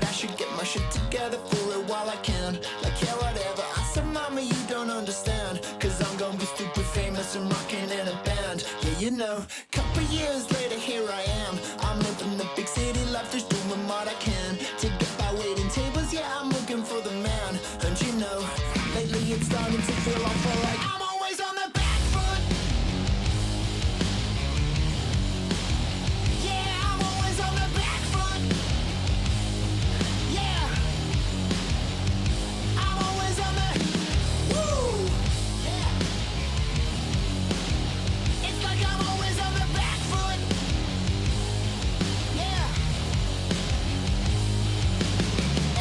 I should get my shit together for it while I can. Like yeah, whatever. I said, mama, you don't understand, cause I'm gonna be stupid famous and rocking in a band. Yeah, you know, couple years later, here I am. I'm living the big city life, just doing what I can to get by waiting tables. Yeah, I'm looking for the man. And you know, lately it's starting to feel awful like I'm always on the back foot. Yeah, I'm always on the back foot. Yeah, I'm always on the woo. Yeah, it's like I'm always on the back foot. Yeah,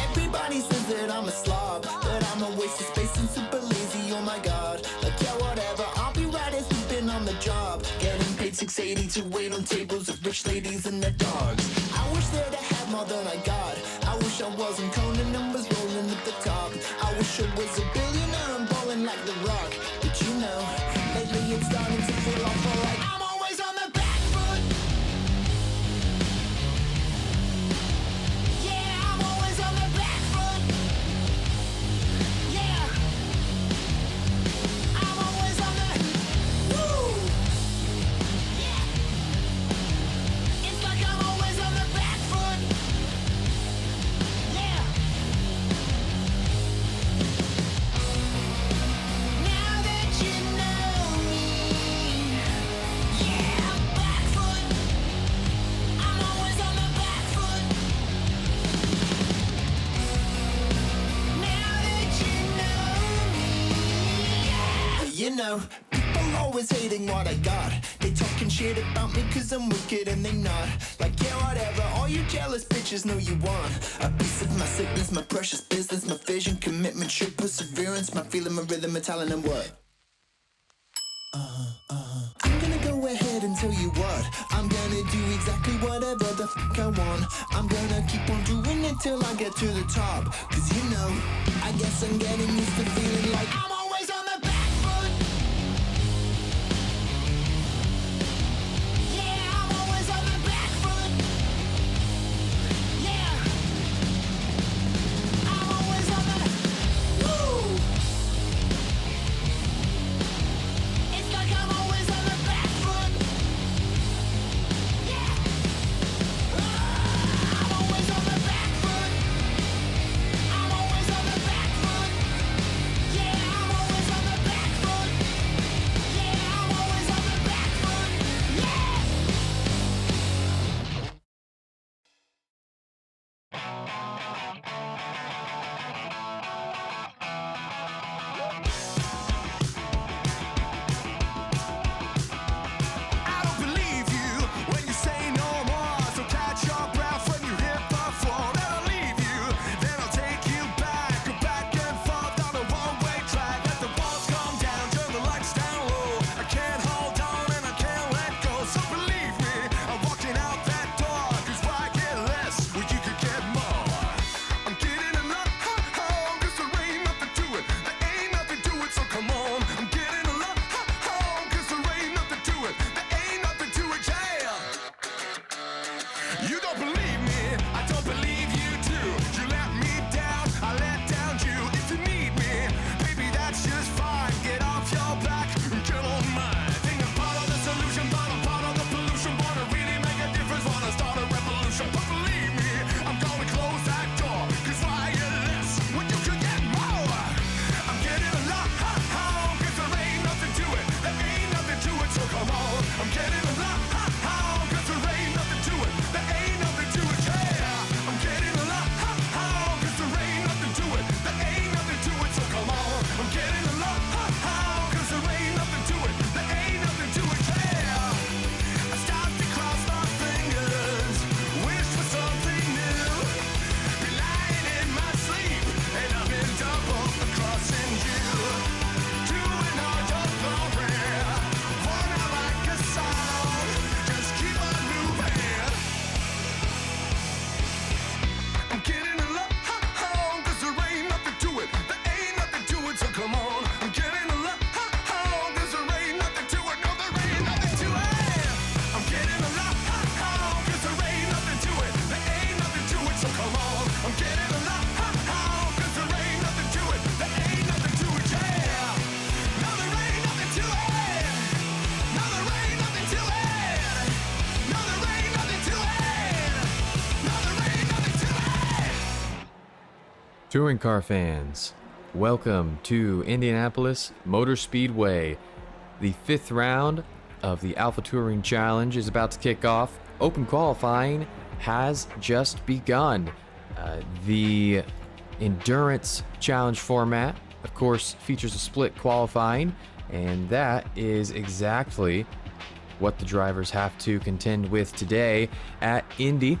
everybody says that I'm a slob, that I'm a waste of space and super lazy. Oh my god, like yeah, whatever. I'll be right as sleeping on the job, getting paid $6.80 to wait on tables of rich ladies and their dogs. I wish that I had more than I got. I wish I wasn't Conan and was rolling at the top. I wish I was a billionaire and balling like The Rock. But you know, lately it's starting to feel awful like I'm always on the back foot. Yeah, I'm always on the back foot. Yeah, I'm always on the woo. Yeah, it's like I'm always on the back foot. Yeah, now that you know me. Yeah, back foot. I'm always on the back foot. Now that you know me. Yeah. You know, people always hating what I got. They talking shit about me cause I'm wicked and they not. Like yeah, whatever. All you jealous bitches know you want a piece of my sickness, my precious business, my vision, commitment, shit, perseverance, my feeling, my rhythm, my talent, and what? I'm gonna go ahead and tell you what. I'm gonna do exactly whatever the fuck I want. I'm gonna keep on doing it till I get to the top. Cause you know, I guess I'm getting used to feeling like I'm always on the back foot. Yeah, I'm always on the back foot. Yeah, I'm always on the woo. It's like I'm always on the back foot. Yeah, I'm always on the back foot. I'm always on the back foot. Yeah, I'm Touring car fans, welcome to Indianapolis Motor Speedway. The 5th round of the Alpha Touring Challenge is about to kick off. Open qualifying has just begun. The Endurance Challenge format, of course, features a split qualifying, and that is exactly what the drivers have to contend with today at Indy.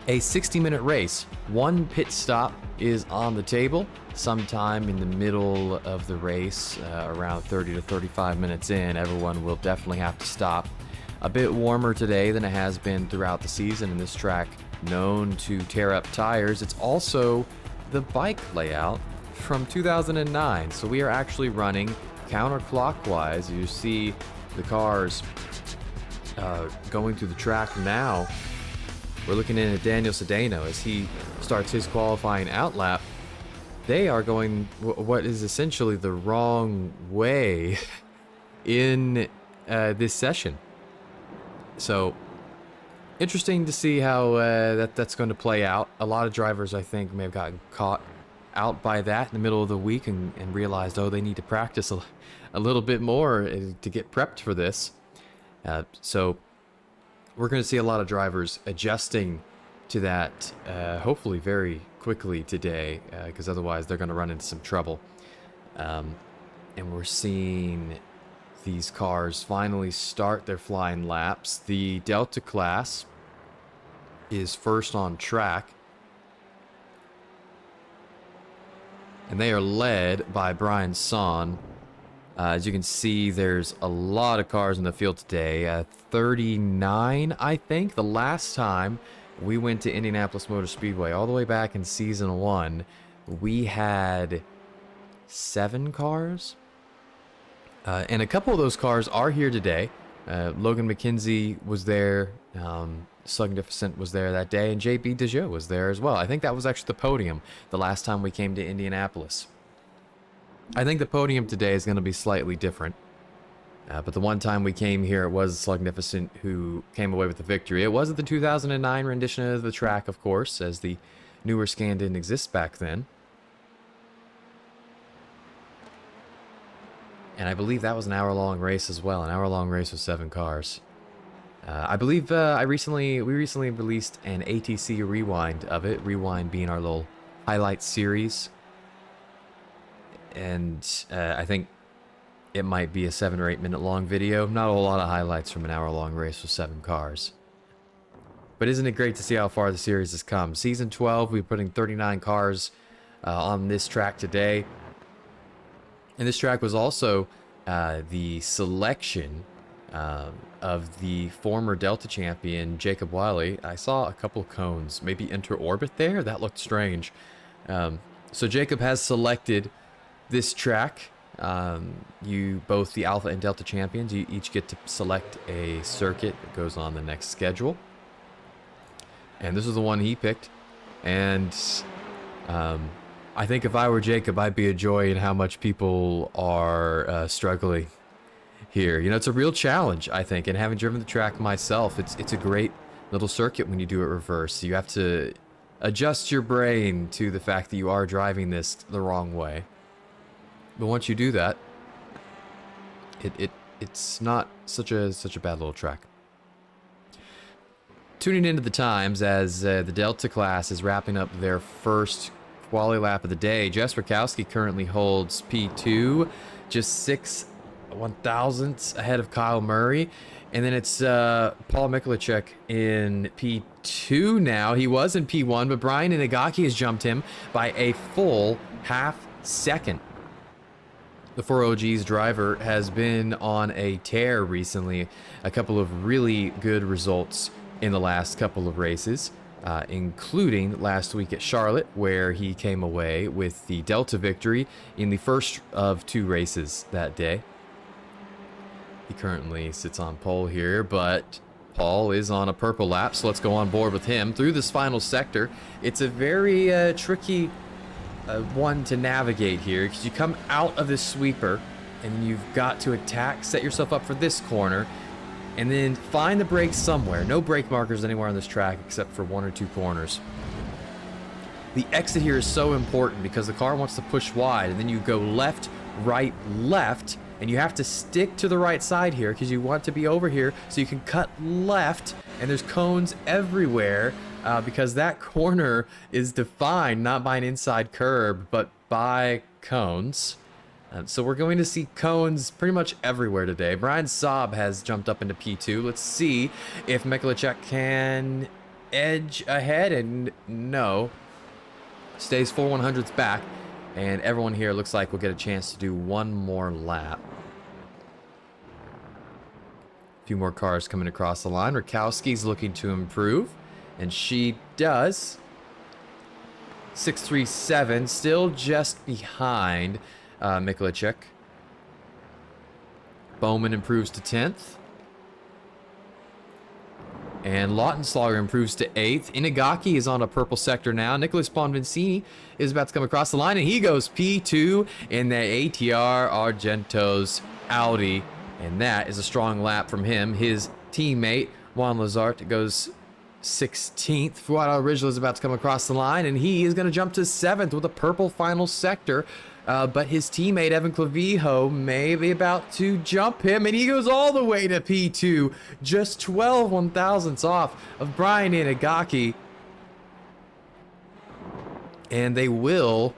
A 60-minute race. One pit stop is on the table sometime in the middle of the race, around 30 to 35 minutes in. Everyone will definitely have to stop. A bit warmer today than it has been throughout the season, and this track known to tear up tires. It's also the bike layout from 2009, so we are actually running counterclockwise. You see the cars going through the track now. We're looking in at Daniel Sedano as he starts his qualifying outlap. They are going what is essentially the wrong way in this session. So interesting to see how that's going to play out. A lot of drivers, I think, may have gotten caught out by that in the middle of the week and realized, oh, they need to practice a little bit more to get prepped for this. So we're going to see a lot of drivers adjusting to that, hopefully very quickly today, because otherwise they're going to run into some trouble. And we're seeing these cars finally start their flying laps. The Delta class is first on track, and they are led by Brian Son. As you can see, there's a lot of cars in the field today. 39, I think. The last time we went to Indianapolis Motor Speedway, all the way back in Season 1, we had 7 cars. And a couple of those cars are here today. Logan McKenzie was there. Slugnificent was there that day. And JB DeJoe was there as well. I think that was actually the podium the last time we came to Indianapolis. I think the podium today is going to be slightly different. But the one time we came here, it was Slugnificent who came away with the victory. It wasn't the 2009 rendition of the track, of course, as the newer scan didn't exist back then. And I believe that was an hour-long race as well. An hour-long race with 7 cars. I believe we recently released an ATC rewind of it. Rewind being our little highlight series. And I think it might be a 7 or 8 minute long video. Not a whole lot of highlights from an hour-long race with 7 cars. But isn't it great to see how far the series has come? Season 12, we're putting 39 cars on this track today. And this track was also the selection of the former Delta champion, Jacob Wiley. I saw a couple cones, maybe enter orbit there. That looked strange. So Jacob has selected this track. You both the Alpha and Delta champions, you each get to select a circuit that goes on the next schedule. And this is the one he picked. And I think if I were Jacob, I'd be a joy in how much people are struggling here. You know, it's a real challenge, I think, and having driven the track myself, it's a great little circuit when you do it reverse. You have to adjust your brain to the fact that you are driving this the wrong way. But once you do that, it's not such a bad little track. Tuning into the times as the Delta class is wrapping up their first quali lap of the day. Jess Rakowski currently holds P2, just 6/1000ths ahead of Kyle Murray. And then it's Paul Mikulicek in P2 now. He was in P1, but Brian Inagaki has jumped him by a full half second. The 4OG's driver has been on a tear recently. A couple of really good results in the last couple of races, including last week at Charlotte, where he came away with the Delta victory in the first of 2 races that day. He currently sits on pole here, but Paul is on a purple lap, so let's go on board with him through this final sector. It's a very tricky one to navigate here, because you come out of this sweeper and you've got to attack, set yourself up for this corner, and then find the brakes somewhere. No brake markers anywhere on this track except for 1 or 2 corners. The exit here is so important because the car wants to push wide, and then you go left, right, left, and you have to stick to the right side here because you want to be over here so you can cut left, and there's cones everywhere because that corner is defined not by an inside curb but by cones. So we're going to see cones pretty much everywhere today. Brian Saab has jumped up into P2. Let's see if Mikulicek can edge ahead, and no. Stays 4/100ths back, and everyone here looks like we'll get a chance to do one more lap. A few more cars coming across the line. Rakowski's looking to improve, and she does. 637, still just behind Mikulicek. Bowman improves to 10th. And Lautenschlager improves to 8th. Inagaki is on a purple sector now. Nicholas Bonvincini is about to come across the line, and he goes P2 in the ATR Argento's Audi. And that is a strong lap from him. His teammate, Juan Lazarte, goes 16th. Fuad Original is about to come across the line, and he is going to jump to 7th with a purple final sector. But his teammate, Evan Clavijo, may be about to jump him, and he goes all the way to P2, just 12/1000ths off of Brian Inagaki. And they will,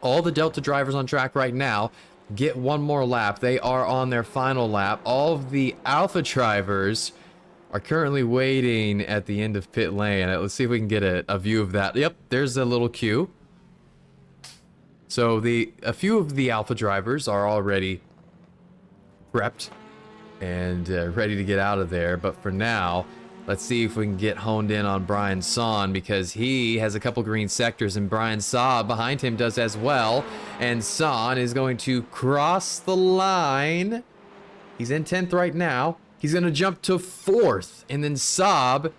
all the Delta drivers on track right now, get one more lap. They are on their final lap. All of the Alpha drivers are currently waiting at the end of pit lane. Let's see if we can get a view of that. Yep, there's a little queue. So a few of the Alpha drivers are already prepped and ready to get out of there. But for now, let's see if we can get honed in on Brian Son, because he has a couple green sectors, and Brian Saab behind him does as well. And Son is going to cross the line. He's in 10th right now. He's going to jump to 4th, and then Saab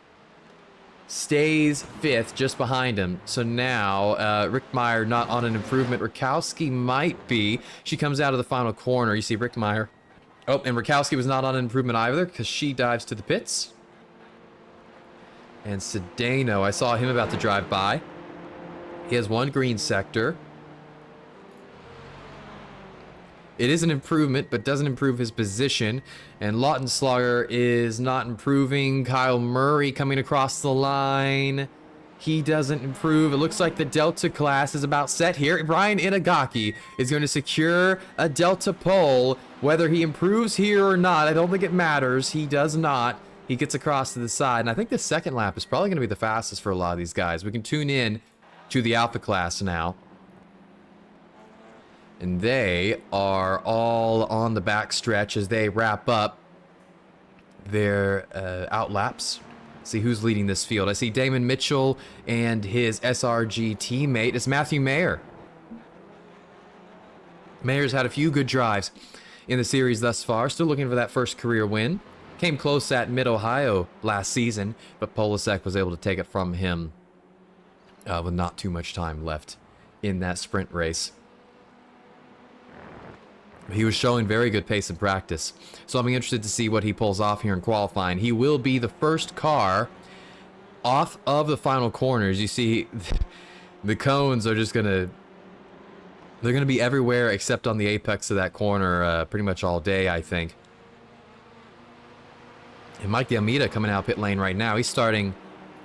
stays 5th just behind him. So now Rick Meyer not on an improvement. Rakowski might be. She comes out of the final corner. You see Rick Meyer. Oh, and Rakowski was not on an improvement either because she dives to the pits. And Sedano, I saw him about to drive by. He has one green sector. It is an improvement, but doesn't improve his position. And Lautenschlager is not improving. Kyle Murray coming across the line. He doesn't improve. It looks like the Delta class is about set here. Brian Inagaki is going to secure a Delta pole. Whether he improves here or not, I don't think it matters. He does not. He gets across to the side. And I think the second lap is probably going to be the fastest for a lot of these guys. We can tune in to the Alpha class now. And they are all on the back stretch as they wrap up their out laps. See who's leading this field. I see Damon Mitchell and his SRG teammate is Matthew Mayer. Mayer's had a few good drives in the series thus far. Still looking for that first career win. Came close at Mid-Ohio last season, but Polasek was able to take it from him with not too much time left in that sprint race. He was showing very good pace in practice, so I'm interested to see what he pulls off here in qualifying. He will be the first car off of the final corners. You see, the cones are just they're gonna be everywhere except on the apex of that corner pretty much all day, I think. And Mike Almeida coming out pit lane right now. He's starting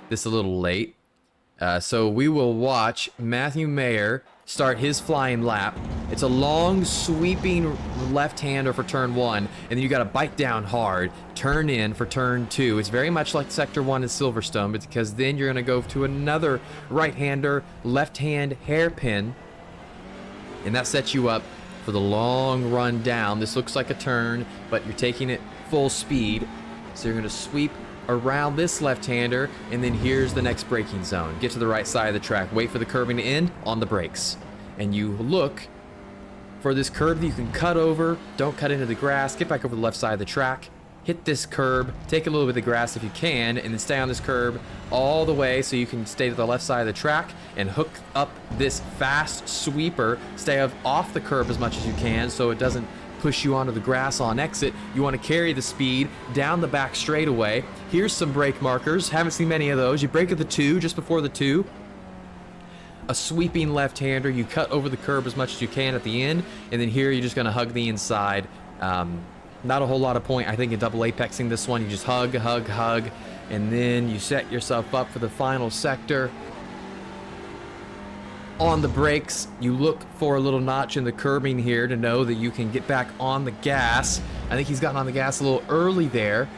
this a little late, so we will watch Matthew Mayer start his flying lap. It's a long sweeping left-hander for turn 1, and then you got to bite down hard, turn in for turn 2. It's very much like sector 1 in Silverstone, but because then you're going to go to another right-hander, left-hand hairpin, and that sets you up for the long run down. This looks like a turn, but you're taking it full speed, so you're going to sweep around this left-hander, and then here's the next braking zone. Get to the right side of the track, wait for the curbing to end on the brakes, and you look for this curb that you can cut over. Don't cut into the grass. Get back over the left side of the track, hit this curb, take a little bit of the grass if you can, and then stay on this curb all the way so you can stay to the left side of the track and hook up this fast sweeper. Stay off the curb as much as you can so it doesn't push you onto the grass on exit. You want to carry the speed down the back straightaway. Here's some brake markers. Haven't seen many of those. You brake at the 2, just before the 2. a sweeping left-hander. You cut over the curb as much as you can at the end, and then here you're just going to hug the inside. Not a whole lot of point, I think, in double apexing this one. You just hug, hug, hug, and then you set yourself up for the final sector. On the brakes, you look for a little notch in the curbing here to know that you can get back on the gas. I think he's gotten on the gas a little early there.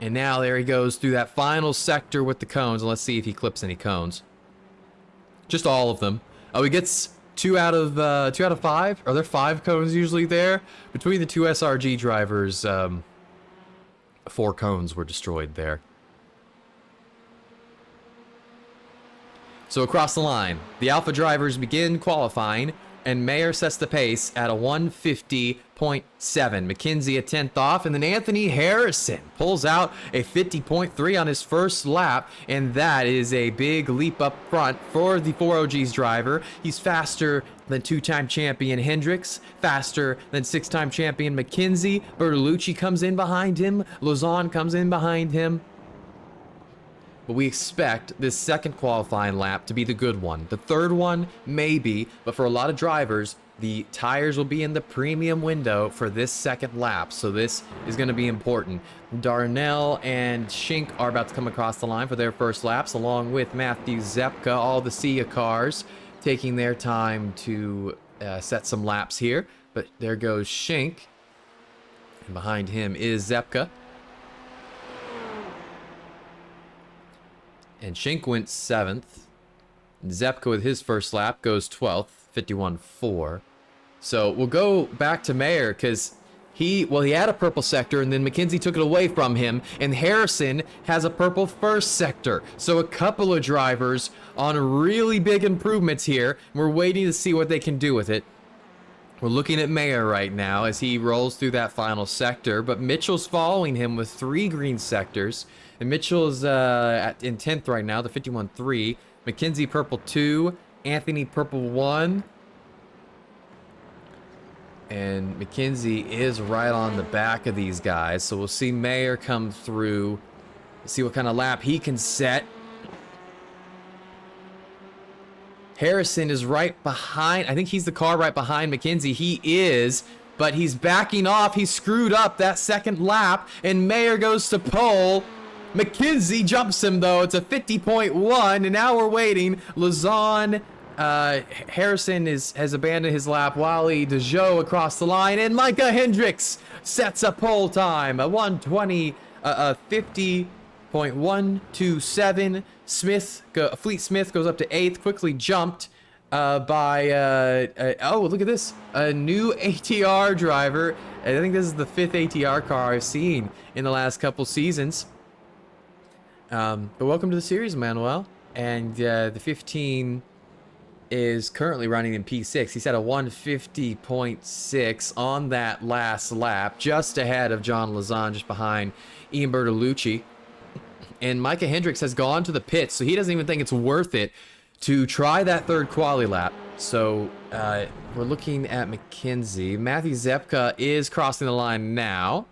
And now there he goes through that final sector with the cones. Let's see if he clips any cones. Just all of them. Oh, he gets 2 out of 5. Are there 5 cones usually there? Between the 2 SRG drivers, 4 cones were destroyed there. So across the line, the Alpha drivers begin qualifying, and Mayer sets the pace at a 150.7. McKenzie a 10th off, and then Anthony Harrison pulls out a 50.3 on his first lap, and that is a big leap up front for the 4OG's driver. He's faster than 2-time champion Hendricks, faster than 6-time champion McKenzie. Bertolucci comes in behind him. Lozon comes in behind him. But we expect this second qualifying lap to be the good one. The third one, maybe, but for a lot of drivers, the tires will be in the premium window for this second lap, so this is going to be important. Darnell and Schink are about to come across the line for their first laps, along with Matthew Zepka, all the SIA cars taking their time to set some laps here. But there goes Schink, and behind him is Zepka. And Schink went 7th. Zepka with his first lap goes 12th, 51.4. So we'll go back to Mayer because he had a purple sector and then McKenzie took it away from him, and Harrison has a purple first sector. So a couple of drivers on really big improvements here. We're waiting to see what they can do with it. We're looking at Mayer right now as he rolls through that final sector, but Mitchell's following him with 3 green sectors. And Mitchell's in 10th right now, the 51.3. McKenzie purple 2, Anthony purple 1. And McKenzie is right on the back of these guys. So we'll see Mayer come through, see what kind of lap he can set. Harrison is right behind. I think he's the car right behind McKenzie. He is, but he's backing off. He screwed up that second lap, and Mayer goes to pole. McKenzie jumps him, though. It's a 50.1, and now we're waiting. Lozon, Harrison has abandoned his lap. Wally DeJoe across the line, and Micah Hendricks sets a pole time. A 50.127. Fleet Smith goes up to 8th, quickly jumped by, oh, look at this. A new ATR driver. I think this is the 5th ATR car I've seen in the last couple seasons. But welcome to the series, Manuel. And the 15 is currently running in P6. He's at a 150.6 on that last lap, just ahead of John Lozon, just behind Ian Bertolucci. And Micah Hendricks has gone to the pits, so he doesn't even think it's worth it to try that third quali lap. So we're looking at McKenzie. Matthew Zepka is crossing the line now.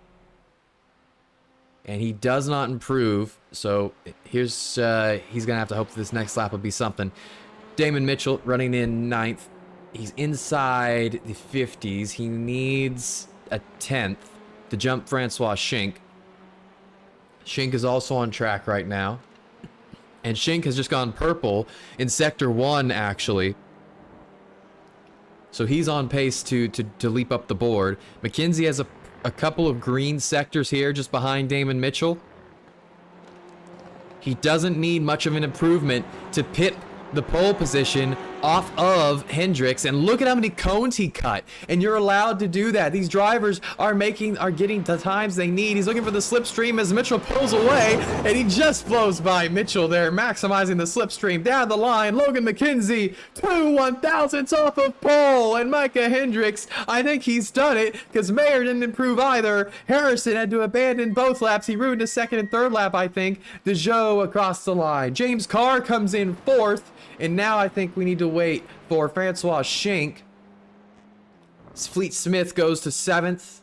And he does not improve, so here's he's going to have to hope that this next lap will be something. Damon Mitchell running in 9th. He's inside the 50s. He needs a 10th to jump Francois Schink. Schink is also on track right now. And Schink has just gone purple in Sector 1, actually. So he's on pace to leap up the board. McKenzie has a couple of green sectors here just behind Damon Mitchell. He doesn't need much of an improvement to pit the pole position off of Hendricks, and look at how many cones he cut, and you're allowed to do that. These drivers are getting the times they need. He's looking for the slipstream as Mitchell pulls away, and he just blows by Mitchell there, maximizing the slipstream down the line. Logan McKenzie, 2 1,000ths off of pole, and Micah Hendricks, I think he's done it because Mayer didn't improve either. Harrison had to abandon both laps. He ruined his second and third lap, I think. DeJoe across the line. James Carr comes in 4th. And now I think we need to wait for Francois Schink. Fleet Smith goes to 7th.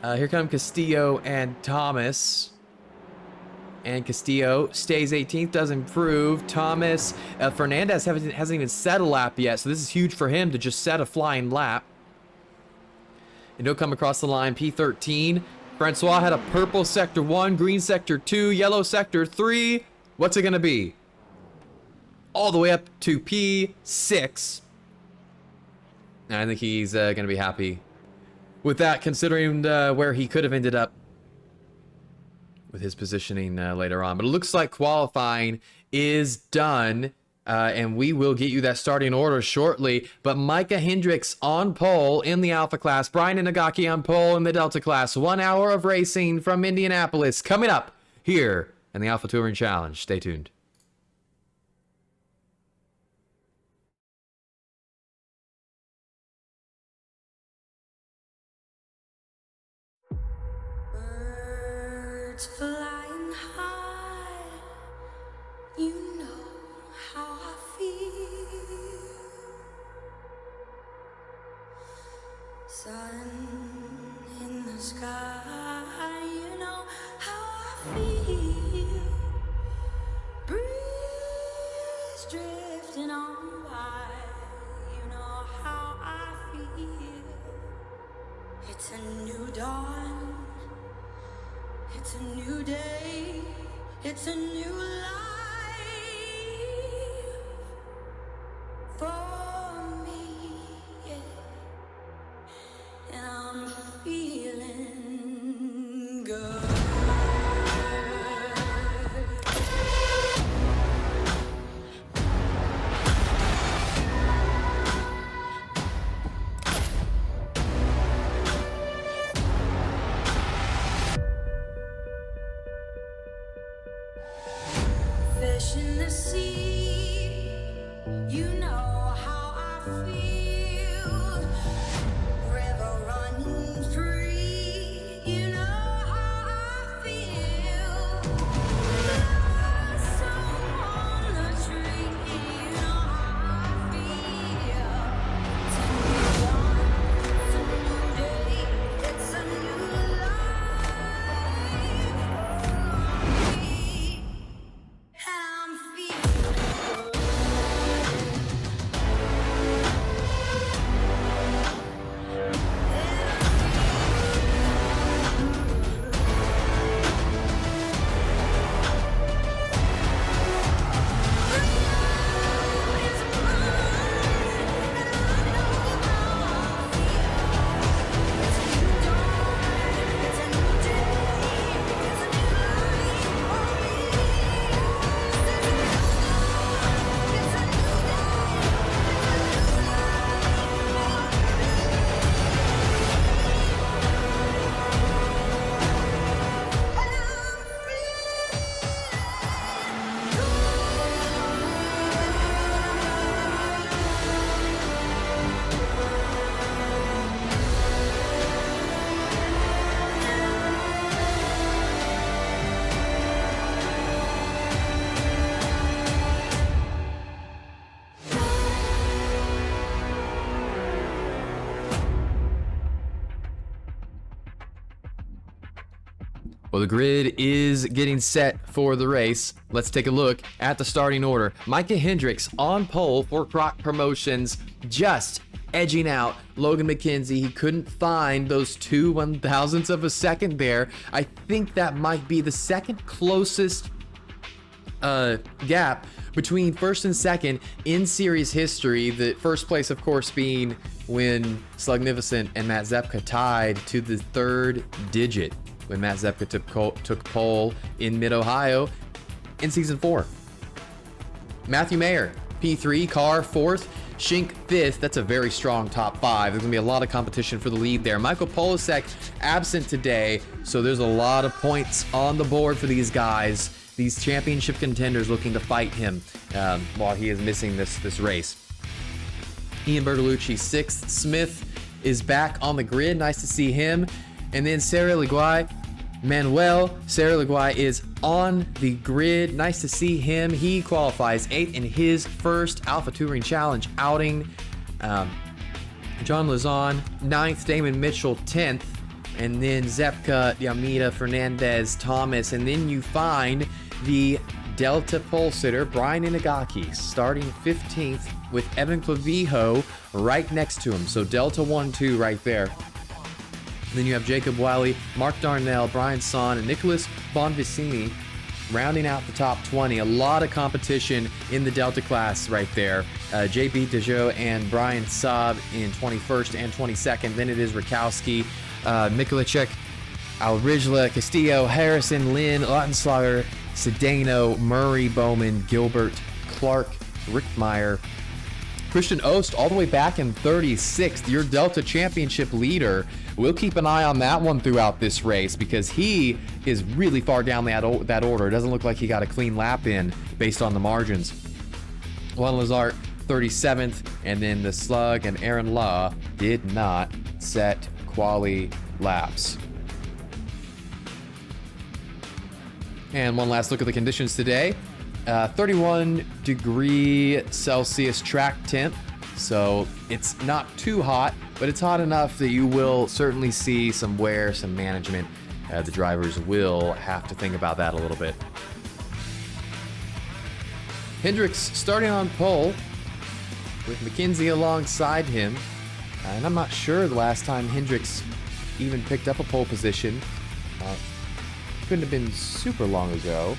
Here come Castillo and Thomas. And Castillo stays 18th, does improve. Thomas Fernandez hasn't even set a lap yet, so this is huge for him to just set a flying lap. And he'll come across the line, P13. Francois had a purple sector 1, green sector 2, yellow sector 3. What's it going to be? All the way up to P6. And I think he's going to be happy with that, considering where he could have ended up with his positioning later on. But it looks like qualifying is done. And we will get you that starting order shortly. But Micah Hendricks on pole in the Alpha class. Brian Inagaki on pole in the Delta class. 1 hour of racing from Indianapolis coming up here in the Alpha Touring Challenge. Stay tuned. Birds flying high, you know how I feel. Sun in the sky, you know how I feel. Breeze drifting on by, you know how I feel. It's a new dawn. It's a new day, it's a new life for me, yeah. And I'm feeling good. Fish in the sea, you know how I feel. River running free, you know how I feel. Blossom on the tree, you know how I feel. It's a new dawn, it's a new day, it's a new life for me. I'm feeling good. Well, the grid is getting set for the race. Let's take a look at the starting order. Micah Hendricks on pole for Croc Promotions, just edging out Logan McKenzie. He couldn't find those 2/1000ths of a second there. I think that might be the second closest gap between first and second in series history. The first place, of course, being when Slugnificent and Matt Zepka tied to the third digit when Matt Zepka took pole in Mid-Ohio in Season 4. Matthew Mayer, P3, Carr 4th, Schink 5th. That's a very strong top 5. There's going to be a lot of competition for the lead there. Michael Polasek absent today, so there's a lot of points on the board for these guys, these championship contenders looking to fight him while he is missing this race. Ian Bertolucci 6th. Smith is back on the grid. Nice to see him. And then Sarah Leguay, Sarah Leguay is on the grid. Nice to see him. He qualifies 8th in his first Alpha Touring Challenge outing. John Lazon 9th, Damon Mitchell 10th. and then Zepka, Yamita, Fernandez, Thomas, and then you find the Delta pole sitter, Brian Inagaki, starting 15th with Evan Clavijo right next to him. So Delta 1-2 right there. Then you have Jacob Wiley, Mark Darnell, Brian Son, and Nicholas Bonvicini rounding out the top 20. A lot of competition in the Delta class right there. JB Dejo and Brian Saab in 21st and 22nd. Then it is Rakowski, Mikulicek, Alrijla, Castillo, Harrison, Lynn, Lautenslager, Sedano, Murray, Bowman, Gilbert, Clark, Rickmeyer, Christian Ost all the way back in 36th, your Delta Championship leader. We'll keep an eye on that one throughout this race because he is really far down that order. It doesn't look like he got a clean lap in based on the margins. Juan Lazart, 37th, and then the Slug and Aaron Law did not set quali laps. And one last look at the conditions today. 31 degree Celsius track temp, so it's not too hot, but it's hot enough that you will certainly see some wear, some management. The drivers will have to think about that a little bit. Hendricks starting on pole with McKenzie alongside him, and I'm not sure the last time Hendricks even picked up a pole position. Couldn't have been super long ago,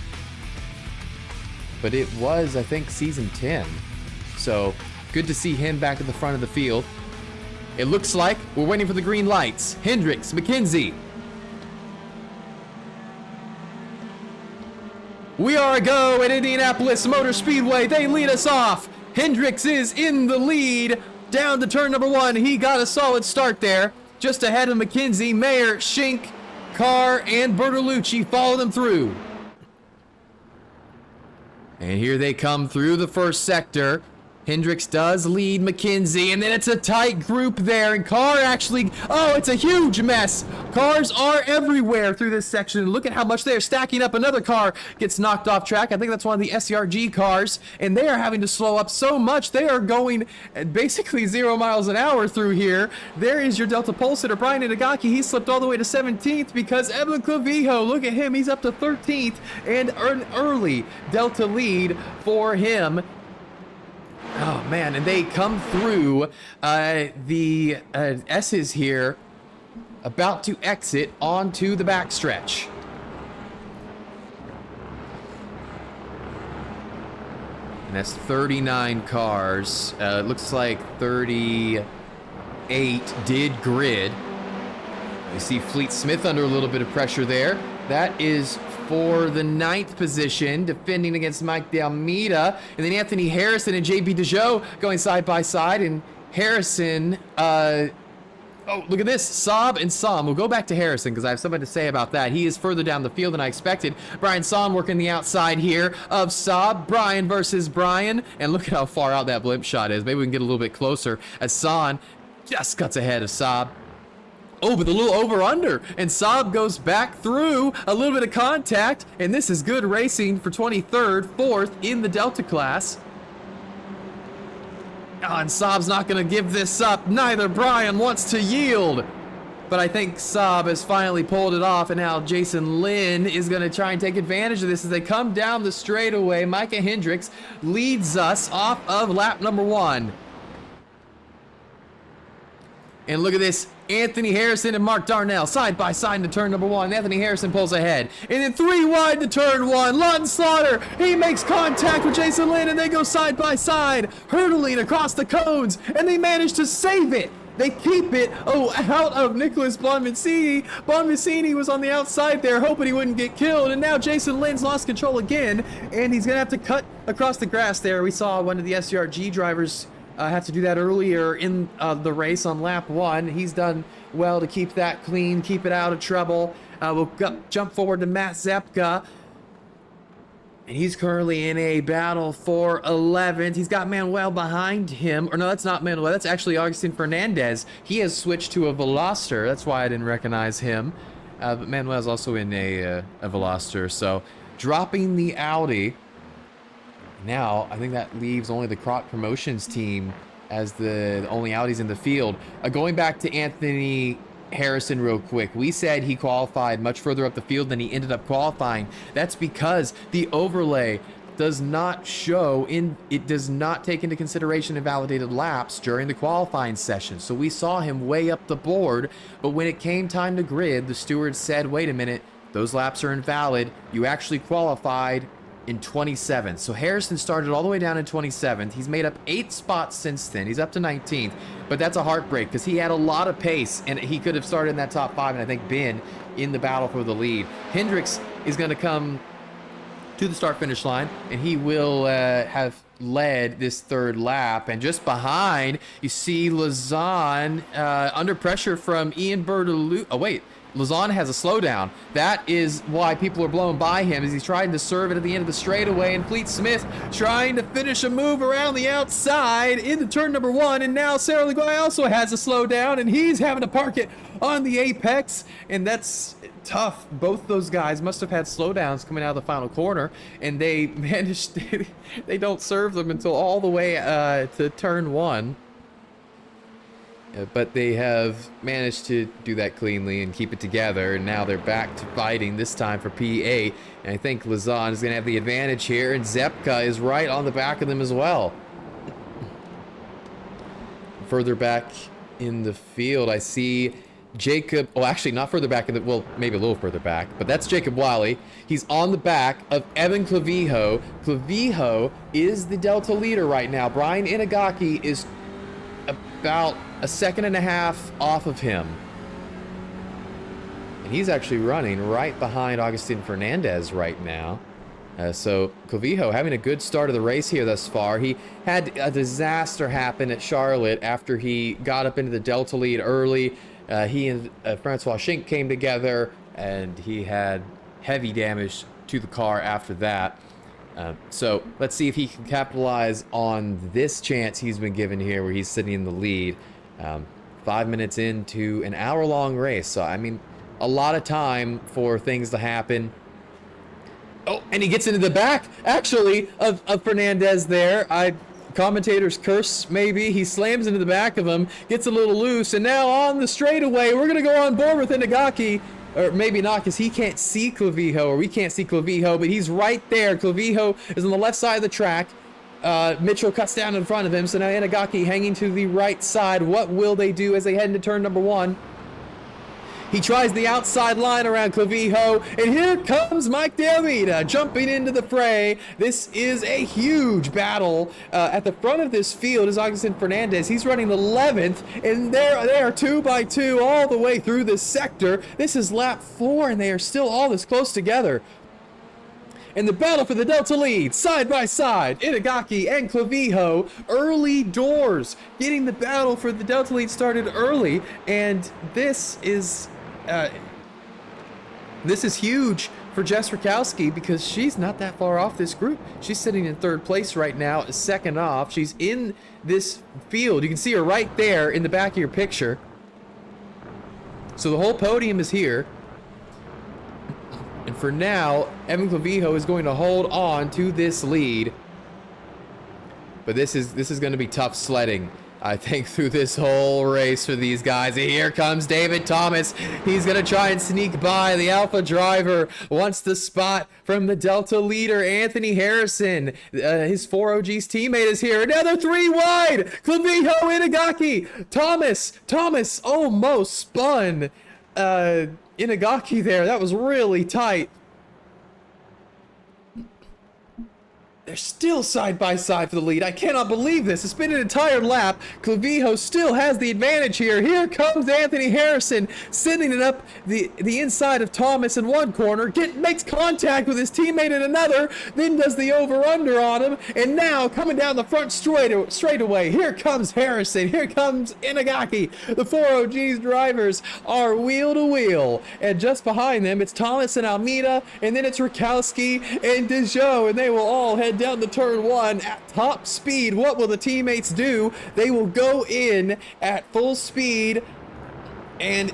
but it was, I think, season 10. So good to see him back at the front of the field. It looks like we're waiting for the green lights. Hendricks, McKenzie. We are a go at Indianapolis Motor Speedway. They lead us off. Hendricks is in the lead. Down to turn number 1. He got a solid start there. Just ahead of McKenzie, Mayer, Schink, Carr, and Bertolucci follow them through. And here they come through the first sector. Hendricks does lead McKenzie, and then it's a tight group there, and Carr actually, oh, it's a huge mess. Cars are everywhere through this section. Look at how much they are stacking up. Another car gets knocked off track. I think that's one of the SCRG cars, and they are having to slow up so much. They are going at basically 0 miles an hour through here. There is your Delta pole sitter, Brian Inagaki. He slipped all the way to 17th because Evan Clavijo, look at him, he's up to 13th, and an early Delta lead for him. Oh man, and they come through the S's here, about to exit onto the backstretch. And that's 39 cars. It looks like 38 did grid. You see Fleet Smith under a little bit of pressure there. That is for the 9th position, defending against Mike De Almeida. And then Anthony Harrison and JB Dejo going side by side. And Harrison, oh, look at this, Saab and Sam. We'll go back to Harrison because I have something to say about that. He is further down the field than I expected. Brian Sam working the outside here of Saab. Brian versus Brian. And look at how far out that blimp shot is. Maybe we can get a little bit closer as San just cuts ahead of Saab. Oh, but the little over-under, and Saab goes back through a little bit of contact, and this is good racing for 23rd, 4th in the Delta class. Oh, and Saab's not going to give this up. Neither Brian wants to yield. But I think Saab has finally pulled it off, and now Jason Lynn is going to try and take advantage of this as they come down the straightaway. Micah Hendricks leads us off of lap number 1. And look at this, Anthony Harrison and Mark Darnell side by side into turn number 1. Anthony Harrison pulls ahead. And then 3 wide to turn 1. Lawton Slaughter, he makes contact with Jason Lynn and they go side by side, hurtling across the cones, and they manage to save it. They keep it, out of Nicholas Bonvicini. Bonvicini was on the outside there, hoping he wouldn't get killed, and now Jason Lynn's lost control again, and he's gonna have to cut across the grass there. We saw one of the SCRG drivers have to do that earlier in the race on lap 1. He's done well to keep that clean, keep it out of trouble. We'll jump forward to Matt Zepka. And he's currently in a battle for 11th. He's got Manuel behind him. Or no, that's not Manuel. That's actually Augustin Fernandez. He has switched to a Veloster. That's why I didn't recognize him. But Manuel's also in a Veloster. So dropping the Audi. Now, I think that leaves only the Croc Promotions team as the only Audis in the field. Going back to Anthony Harrison real quick. We said he qualified much further up the field than he ended up qualifying. That's because the overlay does not show in, it does not take into consideration invalidated laps during the qualifying session. So we saw him way up the board, but when it came time to grid, the stewards said, wait a minute, those laps are invalid. You actually qualified in 27th. So Harrison started all the way down in 27th. He's made up 8 spots since then. He's up to 19th, but that's a heartbreak because he had a lot of pace and he could have started in that top 5 and I think been in the battle for the lead. Hendricks is going to come to the start finish line and he will have led this 3rd lap, and just behind you see Lazan under pressure from Ian Bertolou. Oh wait, Lazan has a slowdown. That is why people are blowing by him as he's trying to serve it at the end of the straightaway, and Fleet Smith trying to finish a move around the outside into turn number 1, and now Sarah Leguay also has a slowdown and he's having to park it on the apex, and that's tough. Both those guys must have had slowdowns coming out of the final corner, and they managed to, they don't serve them until all the way to turn 1. But they have managed to do that cleanly and keep it together, and now they're back to fighting, this time for P8. And I think Lazan is going to have the advantage here, and Zepka is right on the back of them as well. Further back in the field, I see Jacob, oh actually not further back in the, well maybe a little further back, but that's Jacob Wiley. He's on the back of Evan Clavijo. Clavijo is the Delta leader right now. Brian Inagaki is about a 1.5 seconds off of him. And he's actually running right behind Augustin Fernandez right now. So Clavijo having a good start of the race here thus far. He had a disaster happen at Charlotte after he got up into the Delta lead early. He and Francois Schink came together and he had heavy damage to the car after that. So let's see if he can capitalize on this chance he's been given here where he's sitting in the lead. 5 minutes into an hour-long race. So, I mean, a lot of time for things to happen. Oh, and he gets into the back, actually, of Fernandez there. Commentators curse, maybe. He slams into the back of him, gets a little loose, and now on the straightaway, we're going to go on board with Inagaki. Or maybe not, because he can't see Clavijo, or we can't see Clavijo, but he's right there. Clavijo is on the left side of the track. Mitchell cuts down in front of him, so now Inagaki hanging to the right side. What will they do as they head into turn number 1? He tries the outside line around Clavijo, and here comes Mike De Almeida jumping into the fray. This is a huge battle. At the front of this field is Augustin Fernandez. He's running 11th, and they are 2 by 2 all the way through this sector. This is lap 4, and they are still all this close together. In the battle for the Delta lead, side by side, Inagaki and Clavijo, early doors, getting the battle for the Delta lead started early, and this is huge for Jess Rakowski because she's not that far off this group. She's sitting in 3rd place right now, 2nd off. She's in this field. You can see her right there in the back of your picture. So the whole podium is here. And for now, Evan Clavijo is going to hold on to this lead. But this is going to be tough sledding, I think, through this whole race for these guys. Here comes David Thomas. He's going to try and sneak by. The Alpha driver wants the spot from the Delta leader, Anthony Harrison. His 4OG's teammate is here. Another 3 wide. Clavijo, Inagaki. Thomas almost spun Inagaki there. That was really tight. They're still side by side for the lead. I cannot believe this. It's been an entire lap. Clavijo still has the advantage here. Here comes Anthony Harrison, sending it up the inside of Thomas in one corner. Makes contact with his teammate in another. Then does the over-under on him. And now coming down the front straightaway. Here comes Harrison. Here comes Inagaki. The 4OG's drivers are wheel to wheel. And just behind them, it's Thomas and Almeida. And then it's Rakowski and Dejoux. And they will all head down to turn 1 at top speed. What will the teammates do? They will go in at full speed, and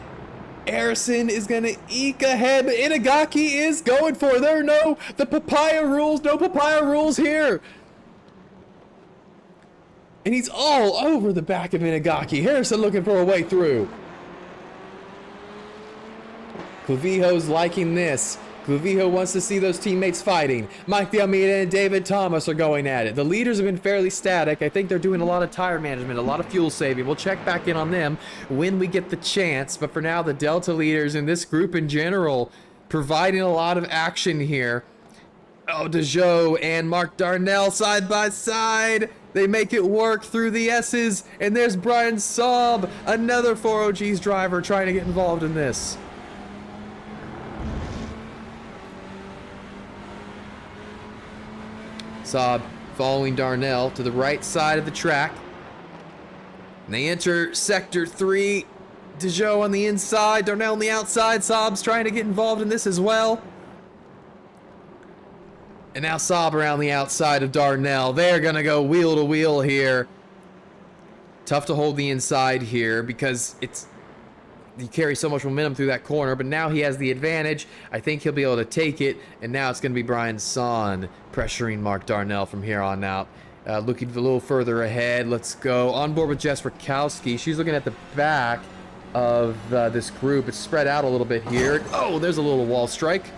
Harrison is going to eke ahead, but Inagaki is going for it. There are the papaya rules here. And he's all over the back of Inagaki. Harrison looking for a way through. Clavijo's liking this. Clavijo wants to see those teammates fighting. Mike De Almeida and David Thomas are going at it. The leaders have been fairly static. I think they're doing a lot of tire management, a lot of fuel saving. We'll check back in on them when we get the chance. But for now, the Delta leaders and this group in general providing a lot of action here. Oh, Dejoux and Mark Darnell side by side. They make it work through the S's. And there's Brian Saab, another 4OG's driver trying to get involved in this. Saab following Darnell to the right side of the track. And they enter sector 3. Dejoux on the inside, Darnell on the outside. Saab's trying to get involved in this as well. And now Saab around the outside of Darnell. They're going to go wheel to wheel here. Tough to hold the inside here because you carry so much momentum through that corner, but now he has the advantage. I think he'll be able to take it, and now it's going to be Brian Son pressuring Mark Darnell from here on out. Looking a little further ahead. Let's go on board with Jess Rakowski. She's looking at the back of this group. It's spread out a little bit here. Oh, there's a little wall strike.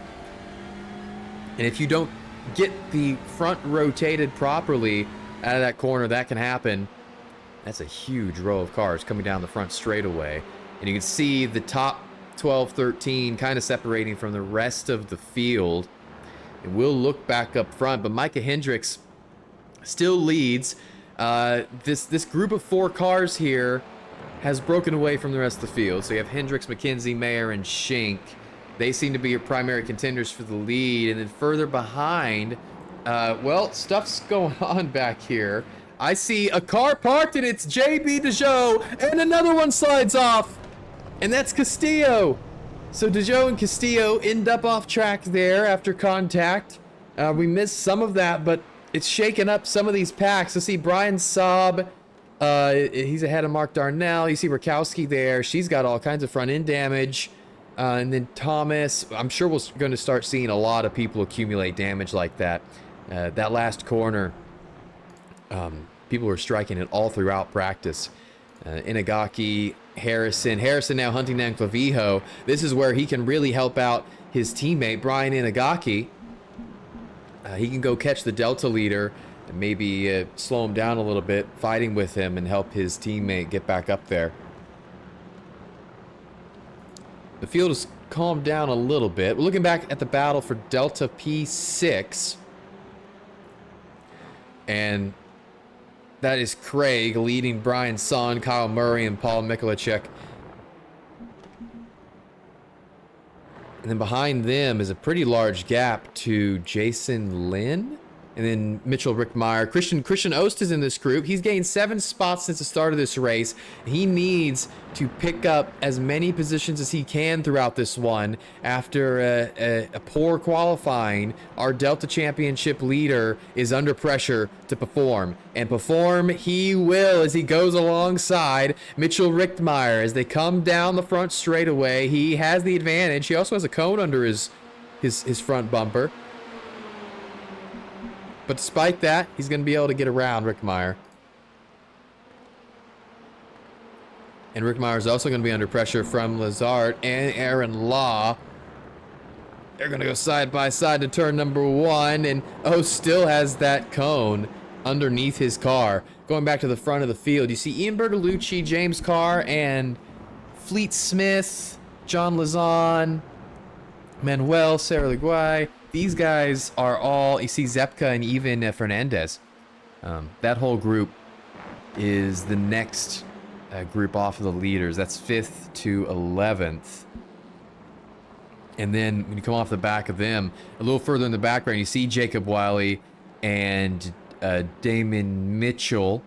And if you don't get the front rotated properly out of that corner, that can happen. That's a huge row of cars coming down the front straightaway. And you can see the top 12, 13 kind of separating from the rest of the field. And we'll look back up front, but Micah Hendricks still leads. This group of 4 cars here has broken away from the rest of the field. So you have Hendricks, McKenzie, Mayer, and Schenck. They seem to be your primary contenders for the lead. And then further behind, well, stuff's going on back here. I see a car parked, and it's JB Dejoux, and another one slides off. And that's Castillo. So Dejoux and Castillo end up off track there after contact. We missed some of that, but it's shaken up some of these packs. I see Brian Saab. He's ahead of Mark Darnell. You see Rakowski there. She's got all kinds of front end damage. And then Thomas. I'm sure we're going to start seeing a lot of people accumulate damage like that. That last corner, people were striking it all throughout practice. Inagaki, Harrison now hunting down Clavijo. This is where he can really help out his teammate, Brian Inagaki. He can go catch the Delta leader and maybe slow him down a little bit, fighting with him and help his teammate get back up there. The field has calmed down a little bit. We're looking back at the battle for Delta P6. And that is Craig leading Brian Son, Kyle Murray, and Paul Mikulacek. And then behind them is a pretty large gap to Jason Lynn. And then Mitchell Rickmeyer. Christian Ost is in this group. He's gained 7 spots since the start of this race. He needs to pick up as many positions as he can throughout this one. After a poor qualifying, our Delta Championship leader is under pressure to perform. And perform he will as he goes alongside Mitchell Rickmeyer. As they come down the front straightaway, he has the advantage. He also has a cone under his front bumper. But despite that, he's going to be able to get around Rickmeyer. And Rickmeyer is also going to be under pressure from Lazard and Aaron Law. They're going to go side by side to turn number 1. And still has that cone underneath his car. Going back to the front of the field, you see Ian Bertolucci, James Carr, and Fleet Smith, John Lazon, Manuel Serraliguay. These guys are all, you see Zepka and even Fernandez. That whole group is the next group off of the leaders. That's 5th to 11th. And then when you come off the back of them, a little further in the background, you see Jacob Wiley and Damon Mitchell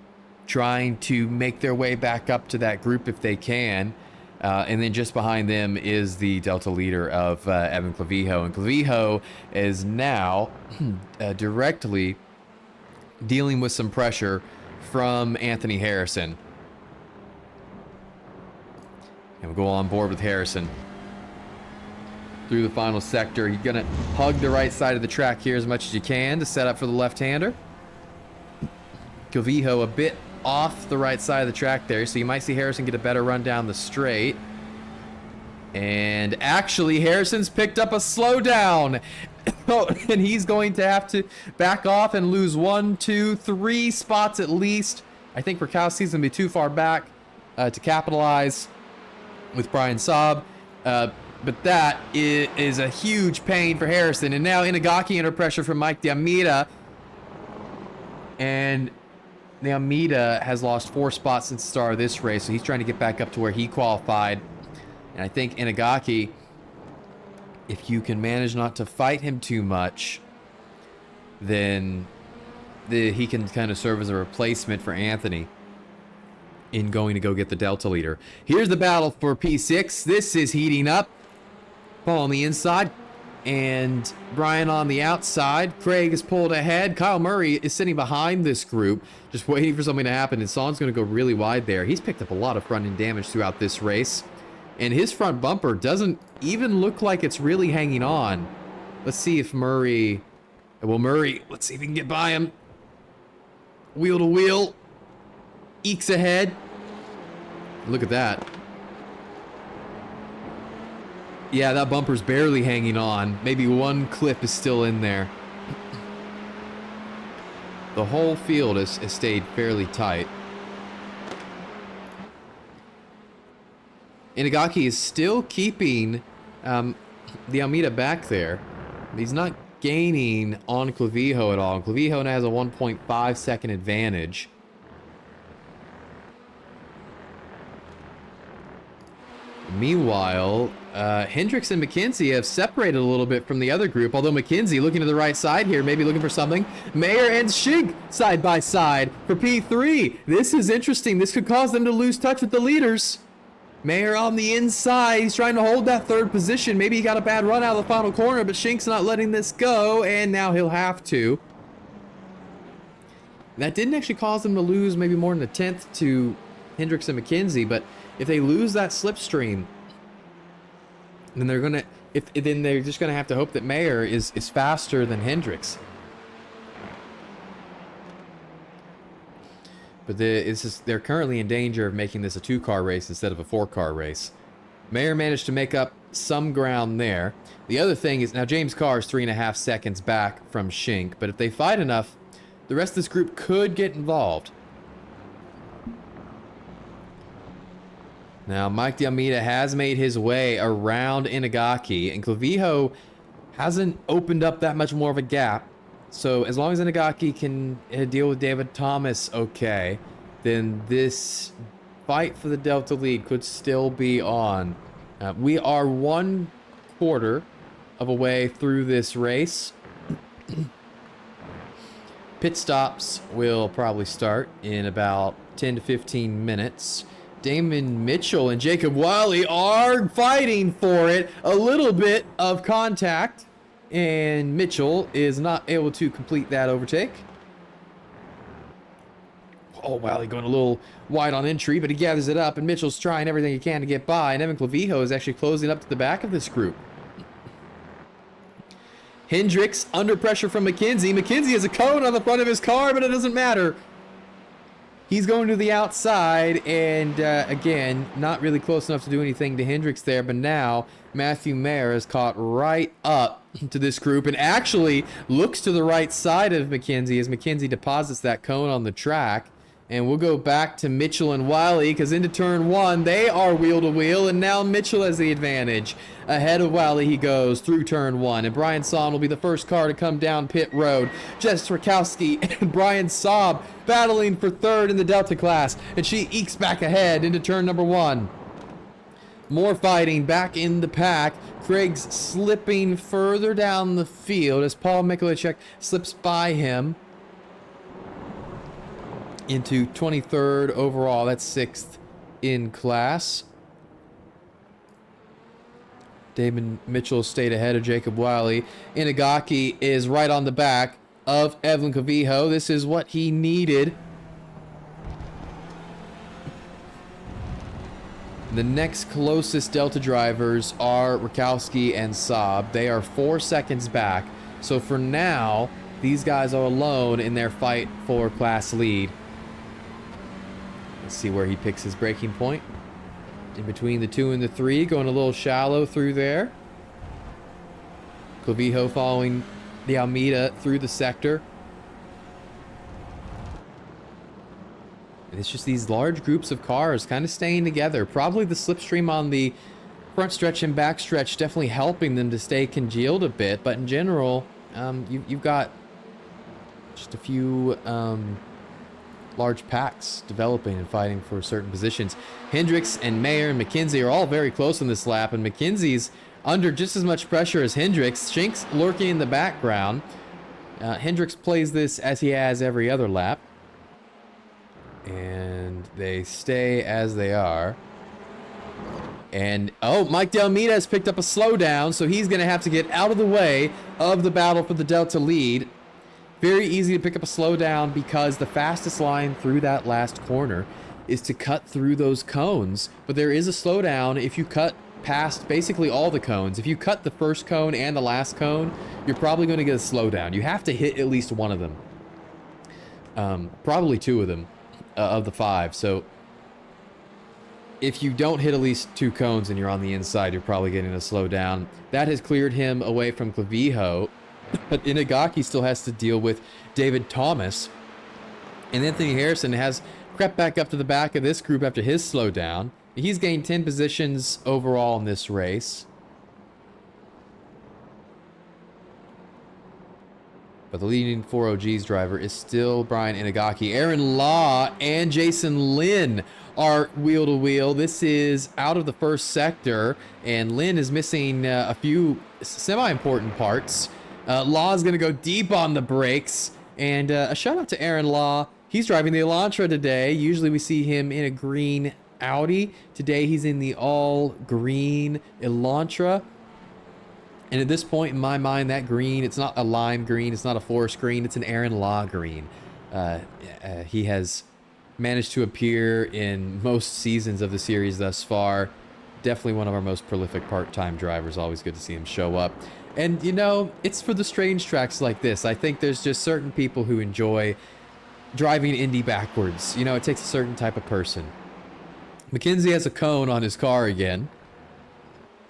trying to make their way back up to that group if they can. And then just behind them is the Delta leader of Evan Clavijo. And Clavijo is now directly dealing with some pressure from Anthony Harrison. And we'll go on board with Harrison through the final sector. You're going to hug the right side of the track here as much as you can to set up for the left-hander. Clavijo a bit off the right side of the track there, so you might see Harrison get a better run down the straight. And actually, Harrison's picked up a slowdown. And he's going to have to back off and lose 1, 2, 3 spots at least. I think Rakowski's going to be too far back to capitalize with Brian Saab. But that is a huge pain for Harrison. And now Inagaki under pressure from Mike D'Amita. And D'Amita has lost 4 spots since the start of this race. So he's trying to get back up to where he qualified. And I think Inagaki, if you can manage not to fight him too much, then he can kind of serve as a replacement for Anthony in going to go get the Delta leader. Here's the battle for P6. This is heating up. Paul on the inside and Brian on the outside. Craig is pulled ahead. Kyle Murray is sitting behind this group, just waiting for something to happen. And Son's going to go really wide there. He's picked up a lot of front end damage throughout this race. And his front bumper doesn't even look like it's really hanging on. Let's see if Murray... Well, Murray, let's see if we can get by him. Wheel to wheel. Ekes ahead. Look at that. Yeah, that bumper's barely hanging on. Maybe one clip is still in there. The whole field has stayed fairly tight. Inagaki is still keeping the Almeida back there. He's not gaining on Clavijo at all. And Clavijo now has a 1.5 second advantage. Meanwhile, Hendricks and McKenzie have separated a little bit from the other group, although McKenzie looking to the right side here, maybe looking for something. Mayer and Shig side by side for P3. This is interesting. This could cause them to lose touch with the leaders. Mayer on the inside. He's trying to hold that third position. Maybe he got a bad run out of the final corner, but Shink's not letting this go, and now he'll have to. That didn't actually cause them to lose maybe more than a tenth to Hendricks and McKenzie, but if they lose that slipstream, then they're just gonna have to hope that Mayer is faster than Hendricks. But they're currently in danger of making this a 2-car race instead of a 4-car race. Mayer managed to make up some ground there. The other thing is, now James Carr is 3.5 seconds back from Shink, but if they fight enough, the rest of this group could get involved. Now, Mike D'Almeida has made his way around Inagaki, and Clavijo hasn't opened up that much more of a gap. So as long as Inagaki can deal with David Thomas okay, then this fight for the Delta lead could still be on. We are 1/4 of a way through this race. Pit stops will probably start in about 10 to 15 minutes. Damon Mitchell and Jacob Wiley are fighting for it. A little bit of contact, and Mitchell is not able to complete that overtake. Oh, Wiley going a little wide on entry, but he gathers it up, and Mitchell's trying everything he can to get by, and Evan Clavijo is actually closing up to the back of this group. Hendricks under pressure from McKenzie. McKenzie has a cone on the front of his car, but it doesn't matter. He's going to the outside, and again, not really close enough to do anything to Hendricks there, but now Matthew Mayer is caught right up to this group and actually looks to the right side of McKenzie as McKenzie deposits that cone on the track. And we'll go back to Mitchell and Wiley because into turn 1, they are wheel to wheel, and now Mitchell has the advantage. Ahead of Wiley he goes through turn 1, and Brian Son will be the first car to come down pit road. Jess Rakowski and Brian Saab battling for third in the Delta class, and she ekes back ahead into turn number 1. More fighting back in the pack. Craig's slipping further down the field as Paul Mikulicek slips by him into 23rd overall. That's 6th in class. Damon Mitchell stayed ahead of Jacob Wiley. Inagaki is right on the back of Evelyn Clavijo. This is what he needed. The next closest Delta drivers are Rakowski and Saab. They are 4 seconds back. So for now, these guys are alone in their fight for class lead. Let's see where he picks his braking point. in between the 2 and the 3, going a little shallow through there. Clavijo following the Almeida through the sector. And it's just these large groups of cars kind of staying together. Probably the slipstream on the front stretch and back stretch definitely helping them to stay congealed a bit. But in general, you've got just a few large packs developing and fighting for certain positions. Hendricks and Mayer and McKenzie are all very close on this lap, and McKenzie's under just as much pressure as Hendricks. Shinks lurking in the background. Hendricks plays this as he has every other lap. And they stay as they are. And, oh, Mike D'Almeida has picked up a slowdown, so he's going to have to get out of the way of the battle for the Delta lead. Very easy to pick up a slowdown because the fastest line through that last corner is to cut through those cones. But there is a slowdown if you cut past basically all the cones. If you cut the first cone and the last cone, you're probably going to get a slowdown. You have to hit at least one of them. Probably 2 of them. Of the 5. So if you don't hit at least 2 cones and you're on the inside, you're probably getting a slowdown. That has cleared him away from Clavijo, but Inagaki still has to deal with David Thomas. And Anthony Harrison has crept back up to the back of this group after his slowdown. He's gained 10 positions overall in this race. But the leading 4OG's driver is still Brian Inagaki. Aaron Law and Jason Lynn are wheel to wheel. This is out of the first sector, and Lynn is missing a few semi-important parts. Law is going to go deep on the brakes, and a shout out to Aaron Law. He's driving the Elantra today. Usually we see him in a green Audi. Today he's in the all green Elantra. And at this point in my mind, that green, it's not a lime green, it's not a forest green, it's an Aaron Law green. He has managed to appear in most seasons of the series thus far. Definitely one of our most prolific part-time drivers. Always good to see him show up. And, you know, it's for the strange tracks like this. I think there's just certain people who enjoy driving Indy backwards. You know, it takes a certain type of person. McKenzie has a cone on his car again.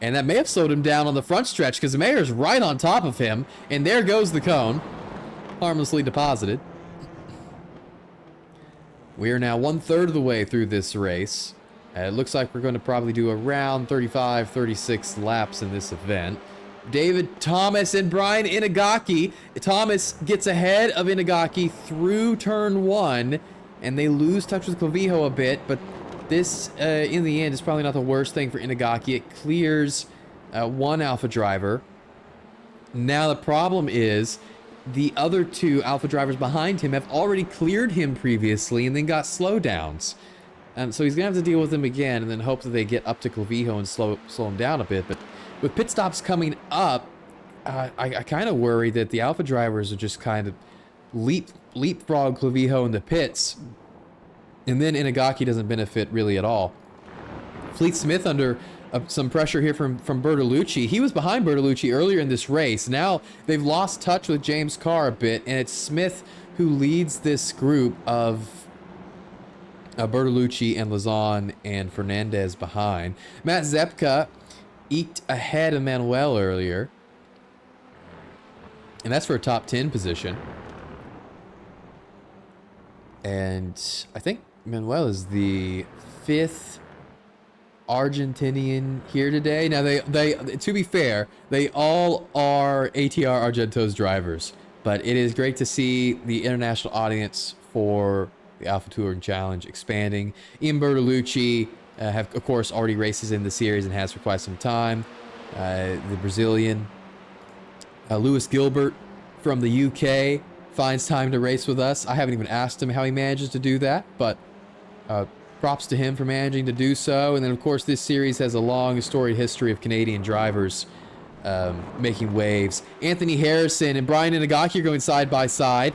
And that may have slowed him down on the front stretch because Mayer's right on top of him. And there goes the cone. Harmlessly deposited. We are now 1/3 of the way through this race. It looks like we're going to probably do around 35, 36 laps in this event. David Thomas and Brian Inagaki. Thomas gets ahead of Inagaki through turn 1. And they lose touch with Clavijo a bit, but this, in the end, is probably not the worst thing for Inagaki. It clears one Alpha driver. Now the problem is the other 2 Alpha drivers behind him have already cleared him previously and then got slowdowns. So he's going to have to deal with them again and then hope that they get up to Clavijo and slow him down a bit. But with pit stops coming up, I kind of worry that the Alpha drivers are just kind of leapfrog Clavijo in the pits. And then Inagaki doesn't benefit really at all. Fleet Smith under some pressure here from Bertolucci. He was behind Bertolucci earlier in this race. Now they've lost touch with James Carr a bit, and it's Smith who leads this group of Bertolucci and Lazan and Fernandez behind. Matt Zepka eked ahead of Manuel earlier. And that's for a top 10 position. And I think Manuel is the 5th Argentinian here today. Now they to be fair, they all are ATR Argento's drivers, but it is great to see the international audience for the Alpha Touring Challenge expanding. Ian Bertolucci have of course already races in the series and has for quite some time. The Brazilian Lewis Gilbert from the UK finds time to race with us. I haven't even asked him how he manages to do that, but props to him for managing to do so. And then, of course, this series has a long, storied history of Canadian drivers making waves. Anthony Harrison and Brian Inagaki are going side by side.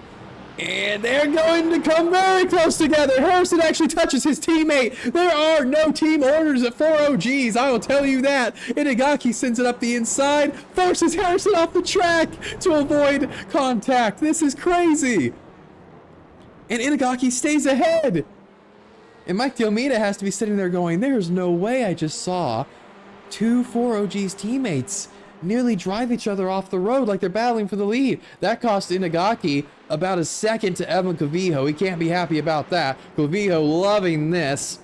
And they're going to come very close together. Harrison actually touches his teammate. There are no team orders at 4OGs, I will tell you that. Inagaki sends it up the inside, forces Harrison off the track to avoid contact. This is crazy. And Inagaki stays ahead. And Mike Diomita has to be sitting there going, there's no way I just saw two 4OG's teammates nearly drive each other off the road like they're battling for the lead. That cost Inagaki about a second to Evan Clavijo. He can't be happy about that. Clavijo loving this.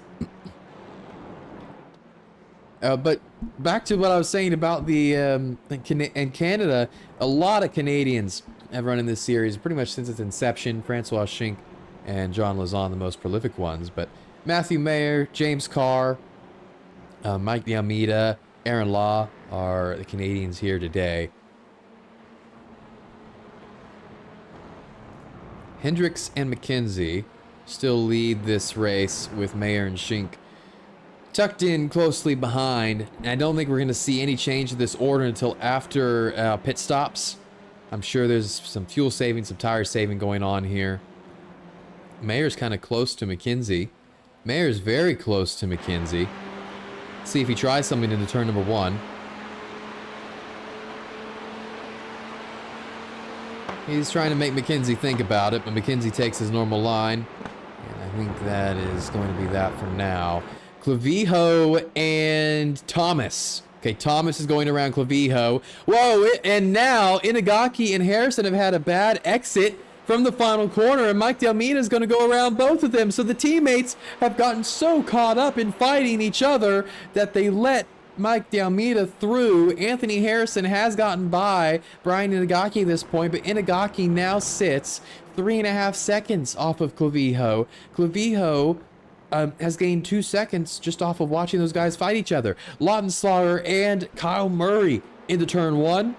But back to what I was saying about the in Canada, a lot of Canadians have run in this series pretty much since its inception. Francois Schink and John Lazan, the most prolific ones. But Matthew Mayer, James Carr, Mike Diomita, Aaron Law are the Canadians here today. Hendricks and McKenzie still lead this race with Mayer and Schink tucked in closely behind. And I don't think we're going to see any change to this order until after pit stops. I'm sure there's some fuel saving, some tire saving going on here. Mayer's kind of close to McKenzie. Mayer's very close to McKenzie. See if he tries something into turn number 1. He's trying to make McKenzie think about it, but McKenzie takes his normal line. And I think that is going to be that for now. Clavijo and Thomas. Okay, Thomas is going around Clavijo. Whoa, and now Inagaki and Harrison have had a bad exit from the final corner, and Mike Diomita is going to go around both of them. So the teammates have gotten so caught up in fighting each other that they let Mike Diomita through. Anthony Harrison has gotten by Brian Inagaki at this point, but Inagaki now sits 3.5 seconds off of Clavijo. Clavijo has gained 2 seconds just off of watching those guys fight each other. Lawton Slaughter and Kyle Murray into turn 1.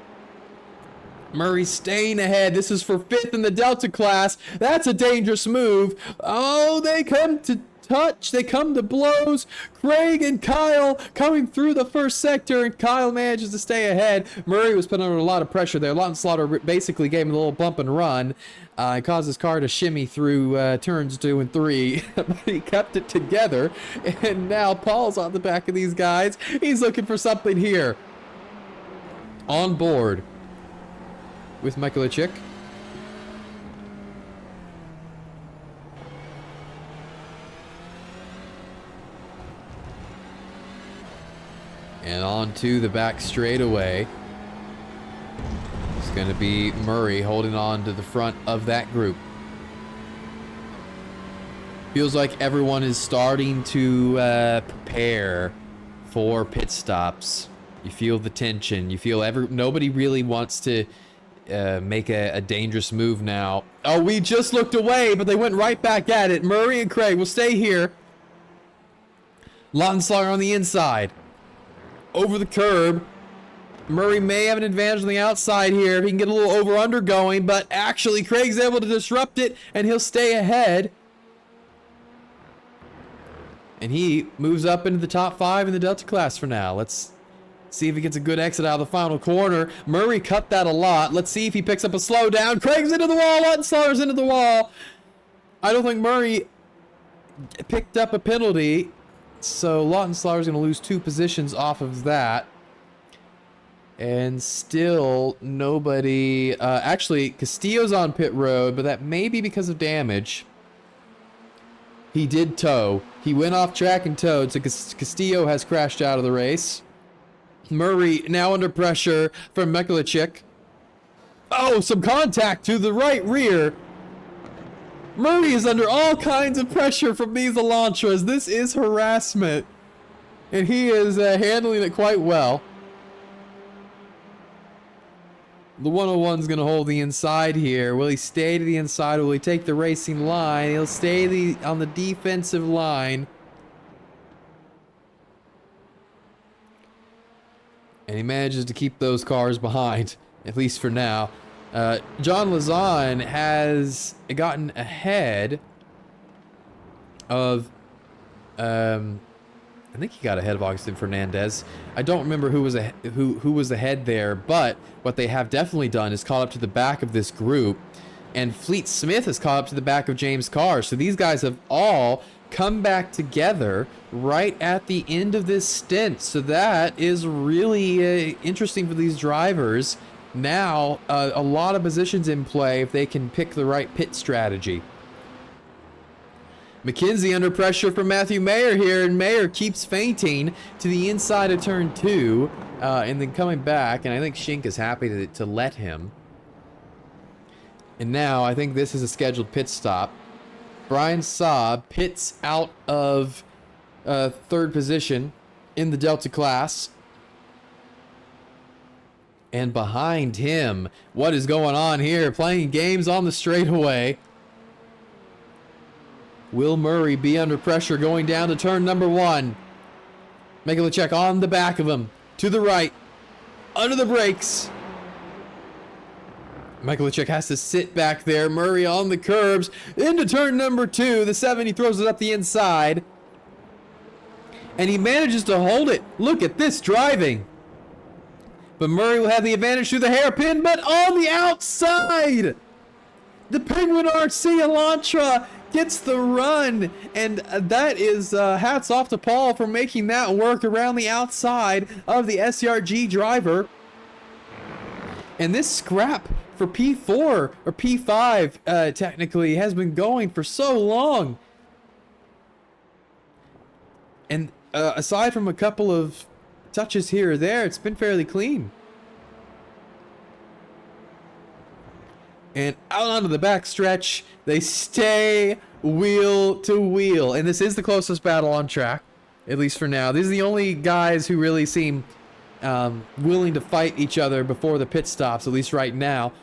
Murray staying ahead. This is for 5th in the Delta class. That's a dangerous move. Oh, they come to touch. They come to blows. Craig and Kyle coming through the first sector, and Kyle manages to stay ahead. Murray was put under a lot of pressure there. Lawton Slaughter basically gave him a little bump and run. It caused his car to shimmy through turns 2 and 3, but he kept it together. And now Paul's on the back of these guys. He's looking for something here. On board with Michaelichik. And on to the back straightaway. It's going to be Murray holding on to the front of that group. Feels like everyone is starting to prepare for pit stops. You feel the tension. You feel nobody really wants to make a dangerous move now. Oh, we just looked away, but they went right back at it. Murray and Craig will stay here. Lawton Slaughter on the inside. Over the curb. Murray may have an advantage on the outside here if he can get a little over-under going, but actually Craig's able to disrupt it, and he'll stay ahead. And he moves up into the top 5 in the Delta class for now. Let's see if he gets a good exit out of the final corner. Murray cut that a lot. Let's see if he picks up a slowdown. Craig's into the wall. Lawton Slaughter's into the wall. I don't think Murray picked up a penalty, so Lawton Slaughter's going to lose 2 positions off of that. And still nobody... actually, Castillo's on pit road, but that may be because of damage. He did tow. He went off track and towed, so Castillo has crashed out of the race. Murray now under pressure from Michaelichik. Oh, some contact to the right rear. Murray is under all kinds of pressure from these Elantras. This is harassment. And he is handling it quite well. The 101's going to hold the inside here. Will he stay to the inside? Will he take the racing line? He'll stay on the defensive line. And he manages to keep those cars behind, at least for now. John Lazan has gotten ahead of... I think he got ahead of Augustin Fernandez. I don't remember who was ahead there, but what they have definitely done is caught up to the back of this group, and Fleet Smith has caught up to the back of James Carr. So these guys have all come back together right at the end of this stint. So that is really interesting for these drivers. Now, a lot of positions in play if they can pick the right pit strategy. McKenzie under pressure from Matthew Mayer here, and Mayer keeps feinting to the inside of turn 2, and then coming back, and I think Schink is happy to let him. And now I think this is a scheduled pit stop. Brian Saab pits out of 3rd position in the Delta class. And behind him, what is going on here? Playing games on the straightaway. Will Murray be under pressure going down to turn number 1? Making the check on the back of him. To the right. Under the brakes. Michael Luchek has to sit back there. Murray on the curbs. Into turn number 2. The 7, he throws it up the inside. And he manages to hold it. Look at this driving. But Murray will have the advantage through the hairpin, but on the outside! The Penguin RC Elantra gets the run, and that is hats off to Paul for making that work around the outside of the SRG driver. And this scrap for P4, or P5 technically, has been going for so long. And aside from a couple of touches here or there, it's been fairly clean. And out onto the back stretch, they stay wheel to wheel. And this is the closest battle on track, at least for now. These are the only guys who really seem willing to fight each other before the pit stops, at least right now.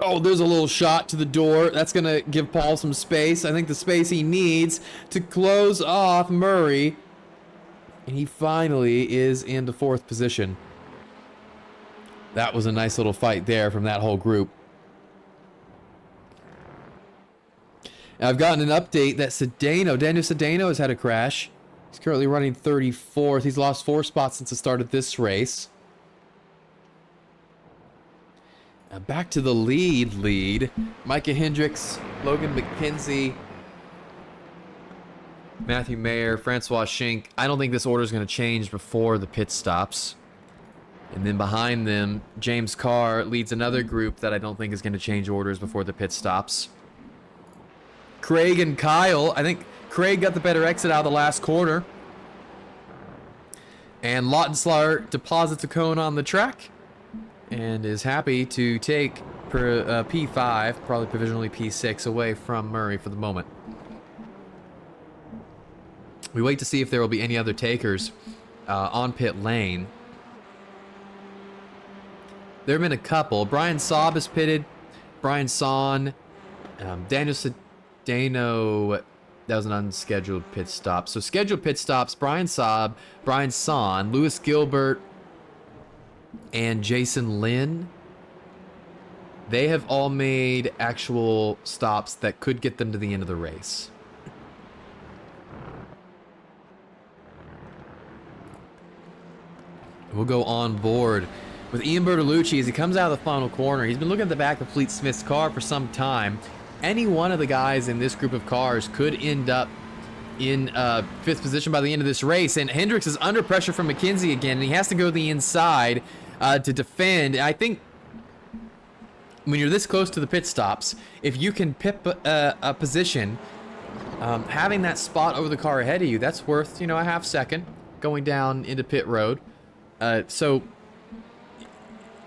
Oh, there's a little shot to the door. That's going to give Paul some space. I think the space he needs to close off Murray. And he finally is into 4th position. That was a nice little fight there from that whole group. I've gotten an update that Daniel Sedano has had a crash. He's currently running 34th. He's lost 4 spots since the start of this race. Now back to the lead. Micah Hendricks, Logan McKenzie, Matthew Mayer, Francois Schink. I don't think this order is going to change before the pit stops. And then behind them, James Carr leads another group that I don't think is going to change orders before the pit stops. Craig and Kyle. I think Craig got the better exit out of the last corner. And Lautenslager deposits a cone on the track and is happy to take P5, probably provisionally P6, away from Murray for the moment. We wait to see if there will be any other takers on pit lane. There have been a couple. Brian Saab is pitted. Brian Son. Daniel Sedano. That was an unscheduled pit stop. So scheduled pit stops. Brian Saab. Brian Son. Lewis Gilbert. And Jason Lynn. They have all made actual stops that could get them to the end of the race. We'll go on board with Ian Bertolucci as he comes out of the final corner. He's been looking at the back of Fleet Smith's car for some time. Any one of the guys in this group of cars could end up in 5th position by the end of this race. And Hendricks is under pressure from McKenzie again, and he has to go to the inside to defend. I think when you're this close to the pit stops, if you can pip a position, having that spot over the car ahead of you, that's worth, a half second going down into pit road. So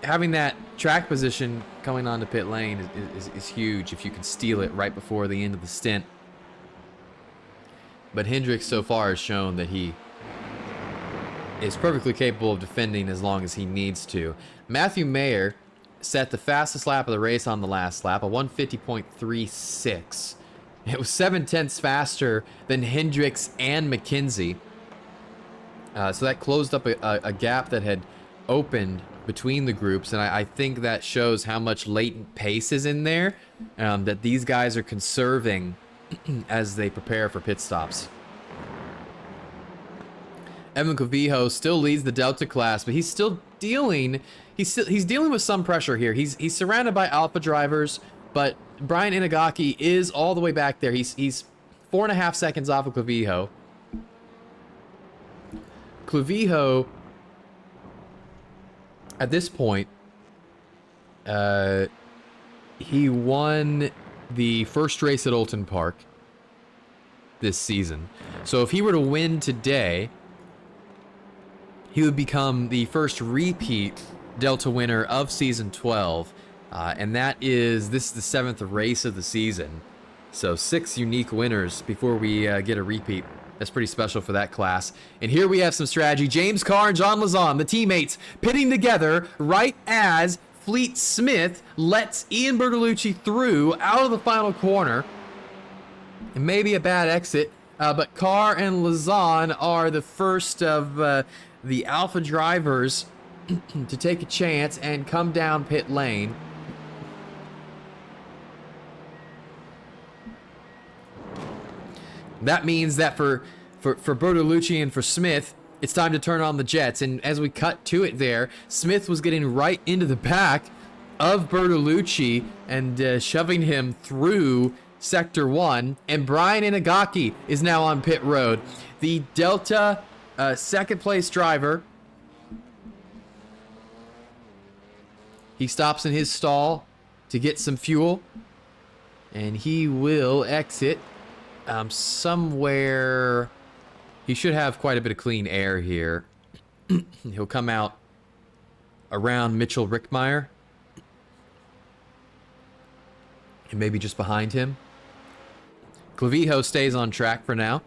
having that track position coming onto pit lane is huge if you can steal it right before the end of the stint. But Hendricks so far has shown that he is perfectly capable of defending as long as he needs to. Matthew Mayer set the fastest lap of the race on the last lap, a 150.36. It was 7/10 faster than Hendricks and McKenzie. So that closed up a gap that had opened between the groups, and I think that shows how much latent pace is in there that these guys are conserving as they prepare for pit stops. Evan Covijo still leads the Delta class, but he's still dealing. He's dealing with some pressure here. He's surrounded by Alpha drivers, but Brian Inagaki is all the way back there. He's 4.5 seconds off of Covijo. Clavijo, at this point, he won the first race at Oulton Park this season. So if he were to win today, he would become the first repeat Delta winner of season 12. And this is the 7th race of the season. So 6 unique winners before we get a repeat. That's pretty special for that class. And here we have some strategy. James Carr and John Lazon, the teammates, pitting together right as Fleet Smith lets Ian Bertolucci through out of the final corner. And maybe a bad exit, but Carr and Lazon are the first of the Alpha drivers to take a chance and come down pit lane. That means that for Bertolucci and for Smith, it's time to turn on the jets. And as we cut to it there, Smith was getting right into the back of Bertolucci and shoving him through Sector 1. And Brian Inagaki is now on pit road. The Delta second place driver. He stops in his stall to get some fuel. And he will exit somewhere. He should have quite a bit of clean air here. He'll come out around Mitchell Rickmeyer. And maybe just behind him. Clavijo stays on track for now.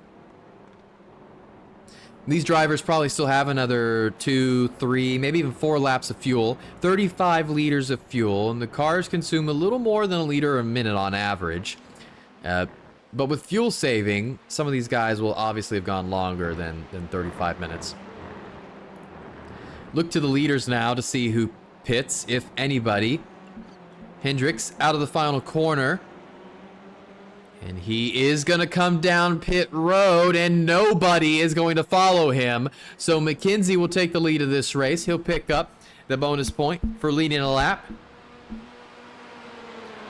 These drivers probably still have another 2, 3, maybe even 4 laps of fuel. 35 liters of fuel. And the cars consume a little more than a liter a minute on average. But with fuel saving, some of these guys will obviously have gone longer than 35 minutes. Look to the leaders now to see who pits, if anybody. Hendricks out of the final corner. And he is going to come down pit road, and nobody is going to follow him. So McKenzie will take the lead of this race. He'll pick up the bonus point for leading a lap.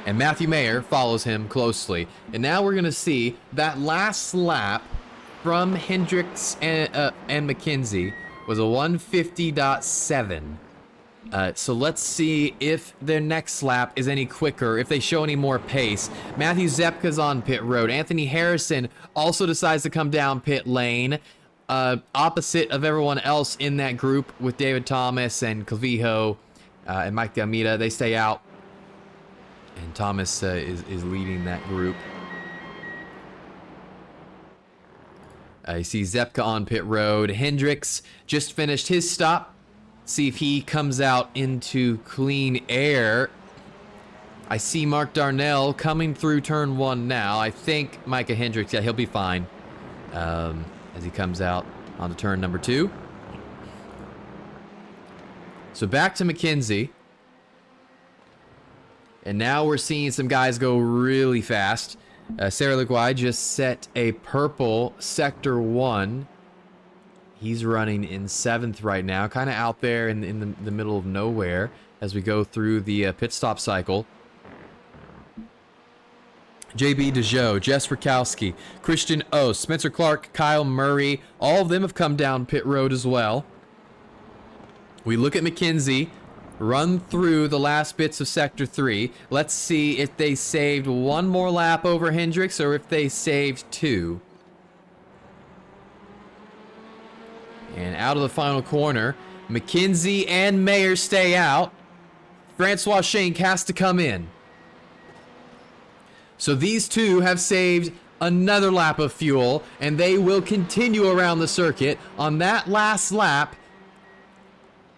And Matthew Mayer follows him closely. And now we're going to see that last lap from Hendricks and McKenzie was a 150.7. So let's see if their next lap is any quicker, if they show any more pace. Matthew Zepka's on pit road. Anthony Harrison also decides to come down pit lane. Opposite of everyone else in that group with David Thomas and Clavijo and Mike De Almeida. They stay out. And Thomas is leading that group. You see Zepka on pit road. Hendricks just finished his stop. See if he comes out into clean air. I see Mark Darnell coming through turn 1 now. I think Micah Hendricks, yeah, he'll be fine as he comes out onto turn number 2. So back to McKenzie. And now we're seeing some guys go really fast. Sarah Leguay just set a purple Sector 1. He's running in 7th right now, kind of out there in the middle of nowhere as we go through the pit stop cycle. JB DeJoe, Jess Rakowski, Christian O, Spencer Clark, Kyle Murray, all of them have come down pit road as well. We look at McKenzie run through the last bits of Sector 3. Let's see if they saved one more lap over Hendricks or if they saved 2. And out of the final corner, McKenzie and Mayer stay out. Francois Schenck has to come in. So these two have saved another lap of fuel, and they will continue around the circuit. On that last lap,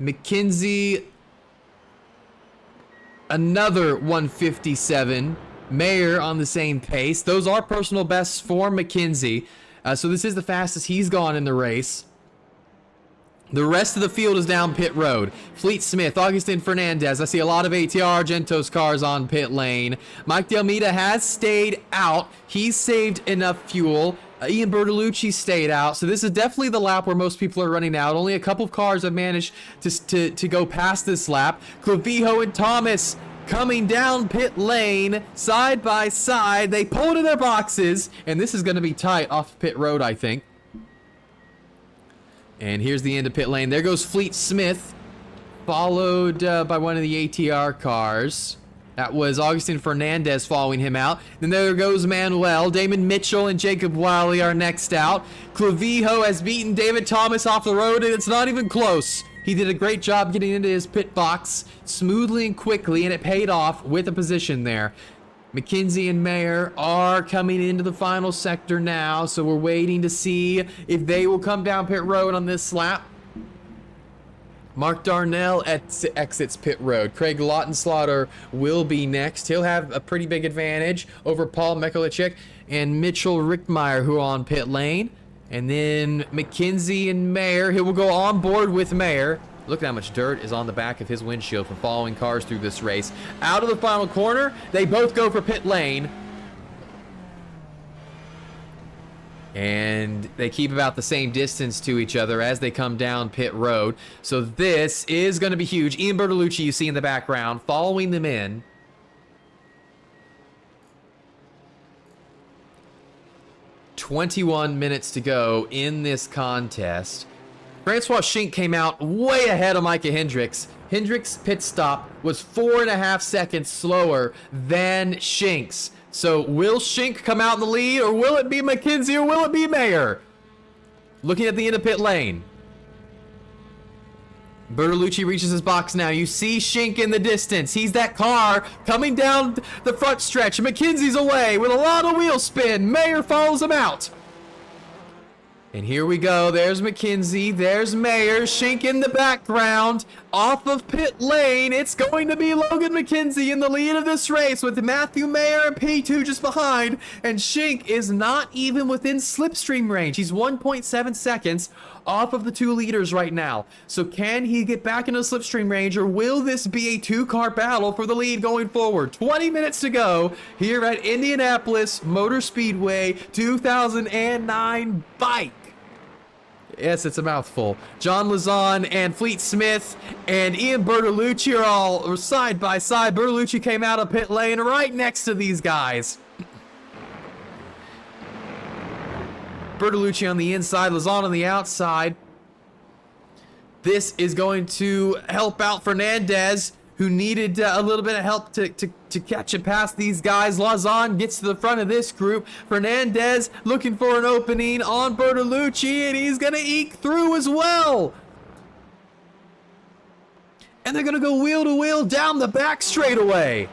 McKenzie, another 157. Mayer on the same pace. Those are personal bests for McKenzie. So this is the fastest he's gone in the race. The rest of the field is down pit road. Fleet Smith, Augustin Fernandez. I see a lot of ATR Argento's cars on pit lane. Mike De Almeida has stayed out. He's saved enough fuel. Ian Bertolucci stayed out. So this is definitely the lap where most people are running out. Only a couple of cars have managed to go past this lap. Clavijo and Thomas coming down pit lane side by side. They pull to their boxes. And this is going to be tight off pit road, I think. And here's the end of pit lane. There goes Fleet Smith, followed by one of the ATR cars. That was Augustin Fernandez following him out. Then there goes Manuel. Damon Mitchell and Jacob Wiley are next out. Clavijo has beaten David Thomas off the road, and it's not even close. He did a great job getting into his pit box smoothly and quickly, and it paid off with a position there. McKenzie and Mayer are coming into the final sector now, so we're waiting to see if they will come down pit road on this lap. Mark Darnell exits pit road. Craig Lautenslaughter will be next. He'll have a pretty big advantage over Paul Mikulicek and Mitchell Rickmeyer, who are on pit lane. And then McKenzie and Mayer, he will go on board with Mayer. Look at how much dirt is on the back of his windshield from following cars through this race. Out of the final corner, they both go for pit lane. And they keep about the same distance to each other as they come down pit road. So this is going to be huge. Ian Bertolucci, you see in the background, following them in. "21 minutes to go in this contest." Francois Schink came out way ahead of Micah Hendricks. Hendricks' pit stop was 4.5 seconds slower than Schink's. So will Schink come out in the lead, or will it be McKenzie, or will it be Mayer? Looking at the end of pit lane. Bertolucci reaches his box now. You see Schink in the distance. He's that car coming down the front stretch. McKenzie's away with a lot of wheel spin. Mayer follows him out. And here we go. There's McKenzie. There's Mayer. Schink in the background. Off of pit lane, it's going to be Logan McKenzie in the lead of this race with Matthew Mayer and P2 just behind. And Schink is not even within slipstream range. He's 1.7 seconds off of the two leaders right now. So can he get back into slipstream range, or will this be a two-car battle for the lead going forward? 20 minutes to go here at Indianapolis Motor Speedway 2009 bike. Yes, it's a mouthful. John Lazon and Fleet Smith and Ian Bertolucci are all side by side. Bertolucci came out of pit lane right next to these guys. Bertolucci on the inside, Lazon on the outside. This is going to help out Fernandez, who needed a little bit of help to catch and pass these guys. Lazon gets to the front of this group. Fernandez looking for an opening on Bertolucci, and he's going to eke through as well. And they're going to go wheel to wheel down the back straightaway.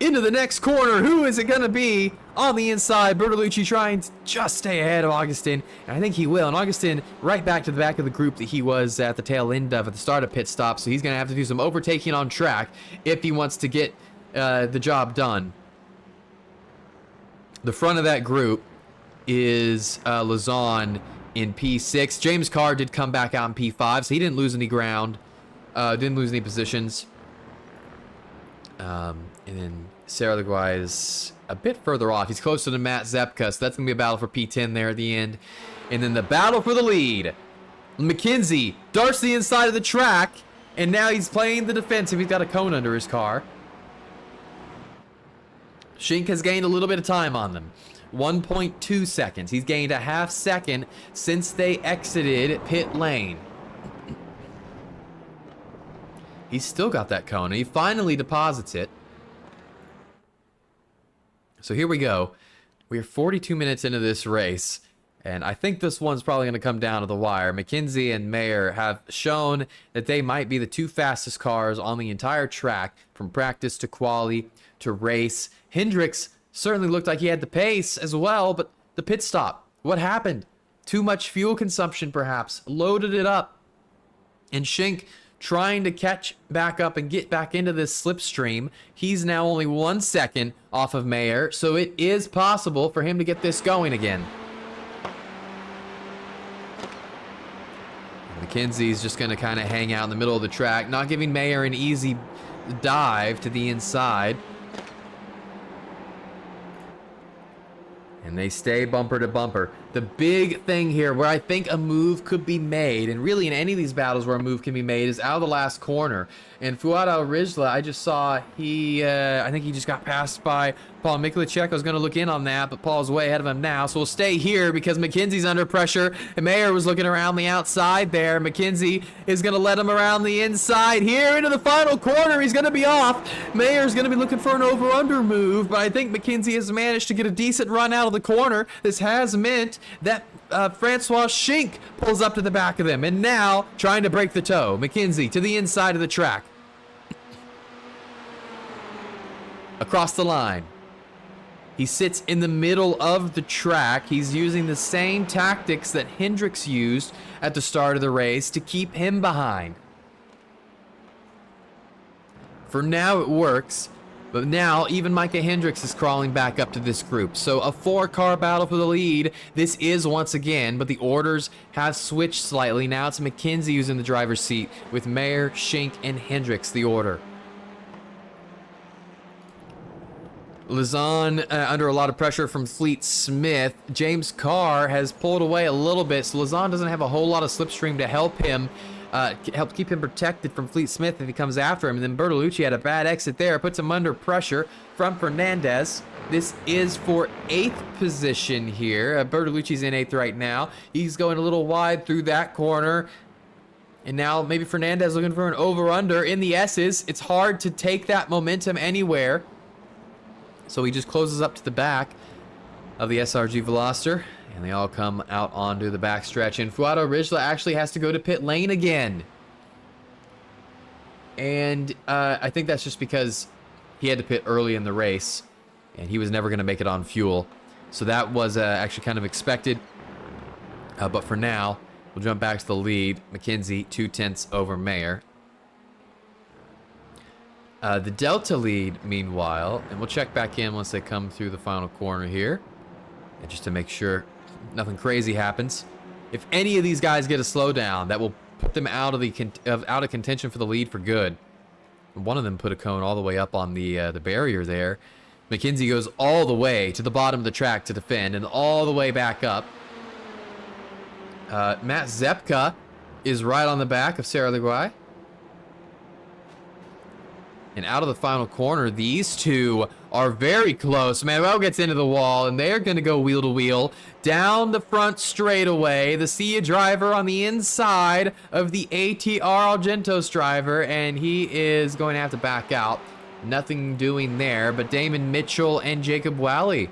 Into the next corner. Who is it going to be on the inside? Bertolucci trying to just stay ahead of Augustin, and I think he will. And Augustin right back to the back of the group that he was at the tail end of at the start of pit stop, so he's going to have to do some overtaking on track if he wants to get the job done. The front of that group is Lazon in P6. James Carr did come back out in P5, so he didn't lose any ground, didn't lose any positions. And then Sarah Leguay is a bit further off. He's closer to Matt Zepka, so that's going to be a battle for P10 there at the end. And then the battle for the lead. McKenzie darts the inside of the track, and now he's playing the defensive. He's got a cone under his car. Schink has gained a little bit of time on them. 1.2 seconds. He's gained a half second since they exited pit lane. He's still got that cone. He finally deposits it. So here we go. We are 42 minutes into this race, and I think this one's probably going to come down to the wire. McKenzie and Mayer have shown that they might be the two fastest cars on the entire track, from practice to quali to race. Hendricks certainly looked like he had the pace as well, but the pit stop, what happened? Too much fuel consumption perhaps, loaded it up. And Schink trying to catch back up and get back into this slipstream. He's now only 1 second off of Mayer, so it is possible for him to get this going again. McKenzie's just going to kind of hang out in the middle of the track, not giving Mayer an easy dive to the inside. And they stay bumper to bumper. The big thing here where I think a move could be made, and really in any of these battles where a move can be made, is out of the last corner. And Fuad Al-Rijla, I just saw I think he just got passed by Paul Miklicek was going to look in on that, but Paul's way ahead of him now. So we'll stay here because McKenzie's under pressure. And Mayer was looking around the outside there. McKenzie is going to let him around the inside here into the final corner. He's going to be off. Mayer's going to be looking for an over-under move, but I think McKenzie has managed to get a decent run out of the corner. This has meant that Francois Schink pulls up to the back of him. And now trying to break the toe. McKenzie to the inside of the track. Across the line. He sits in the middle of the track. He's using the same tactics that Hendricks used at the start of the race to keep him behind. For now, it works. But now, even Micah Hendricks is crawling back up to this group. So a 4-car battle for the lead. This is once again, but the orders have switched slightly. Now it's McKenzie who's in the driver's seat with Mayer, Schink, and Hendricks, the order. Lazan under a lot of pressure from Fleet Smith. James Carr has pulled away a little bit, so Lazan doesn't have a whole lot of slipstream to help him, help keep him protected from Fleet Smith if he comes after him. And then Bertolucci had a bad exit there, puts him under pressure from Fernandez. This is for 8th position here. Bertolucci's in 8th right now. He's going a little wide through that corner. And now maybe Fernandez looking for an over-under in the S's. It's hard to take that momentum anywhere. So he just closes up to the back of the SRG Veloster, and they all come out onto the backstretch. And Fuado Ridgela actually has to go to pit lane again. And I think that's just because he had to pit early in the race, and he was never going to make it on fuel. So that was actually kind of expected. But for now, we'll jump back to the lead. McKenzie, 2/10 over Mayer. The Delta lead, meanwhile, and we'll check back in once they come through the final corner here, and just to make sure nothing crazy happens. If any of these guys get a slowdown, that will put them out of contention for the lead for good. One of them put a cone all the way up on the barrier there. McKenzie goes all the way to the bottom of the track to defend, and all the way back up. Matt Zepka is right on the back of Sarah Leguay. And out of the final corner, these two are very close. Manuel gets into the wall, and they're going to go wheel to wheel down the front straightaway. The Sia driver on the inside of the ATR Argentos driver, and he is going to have to back out. Nothing doing there, but Damon Mitchell and Jacob Wally.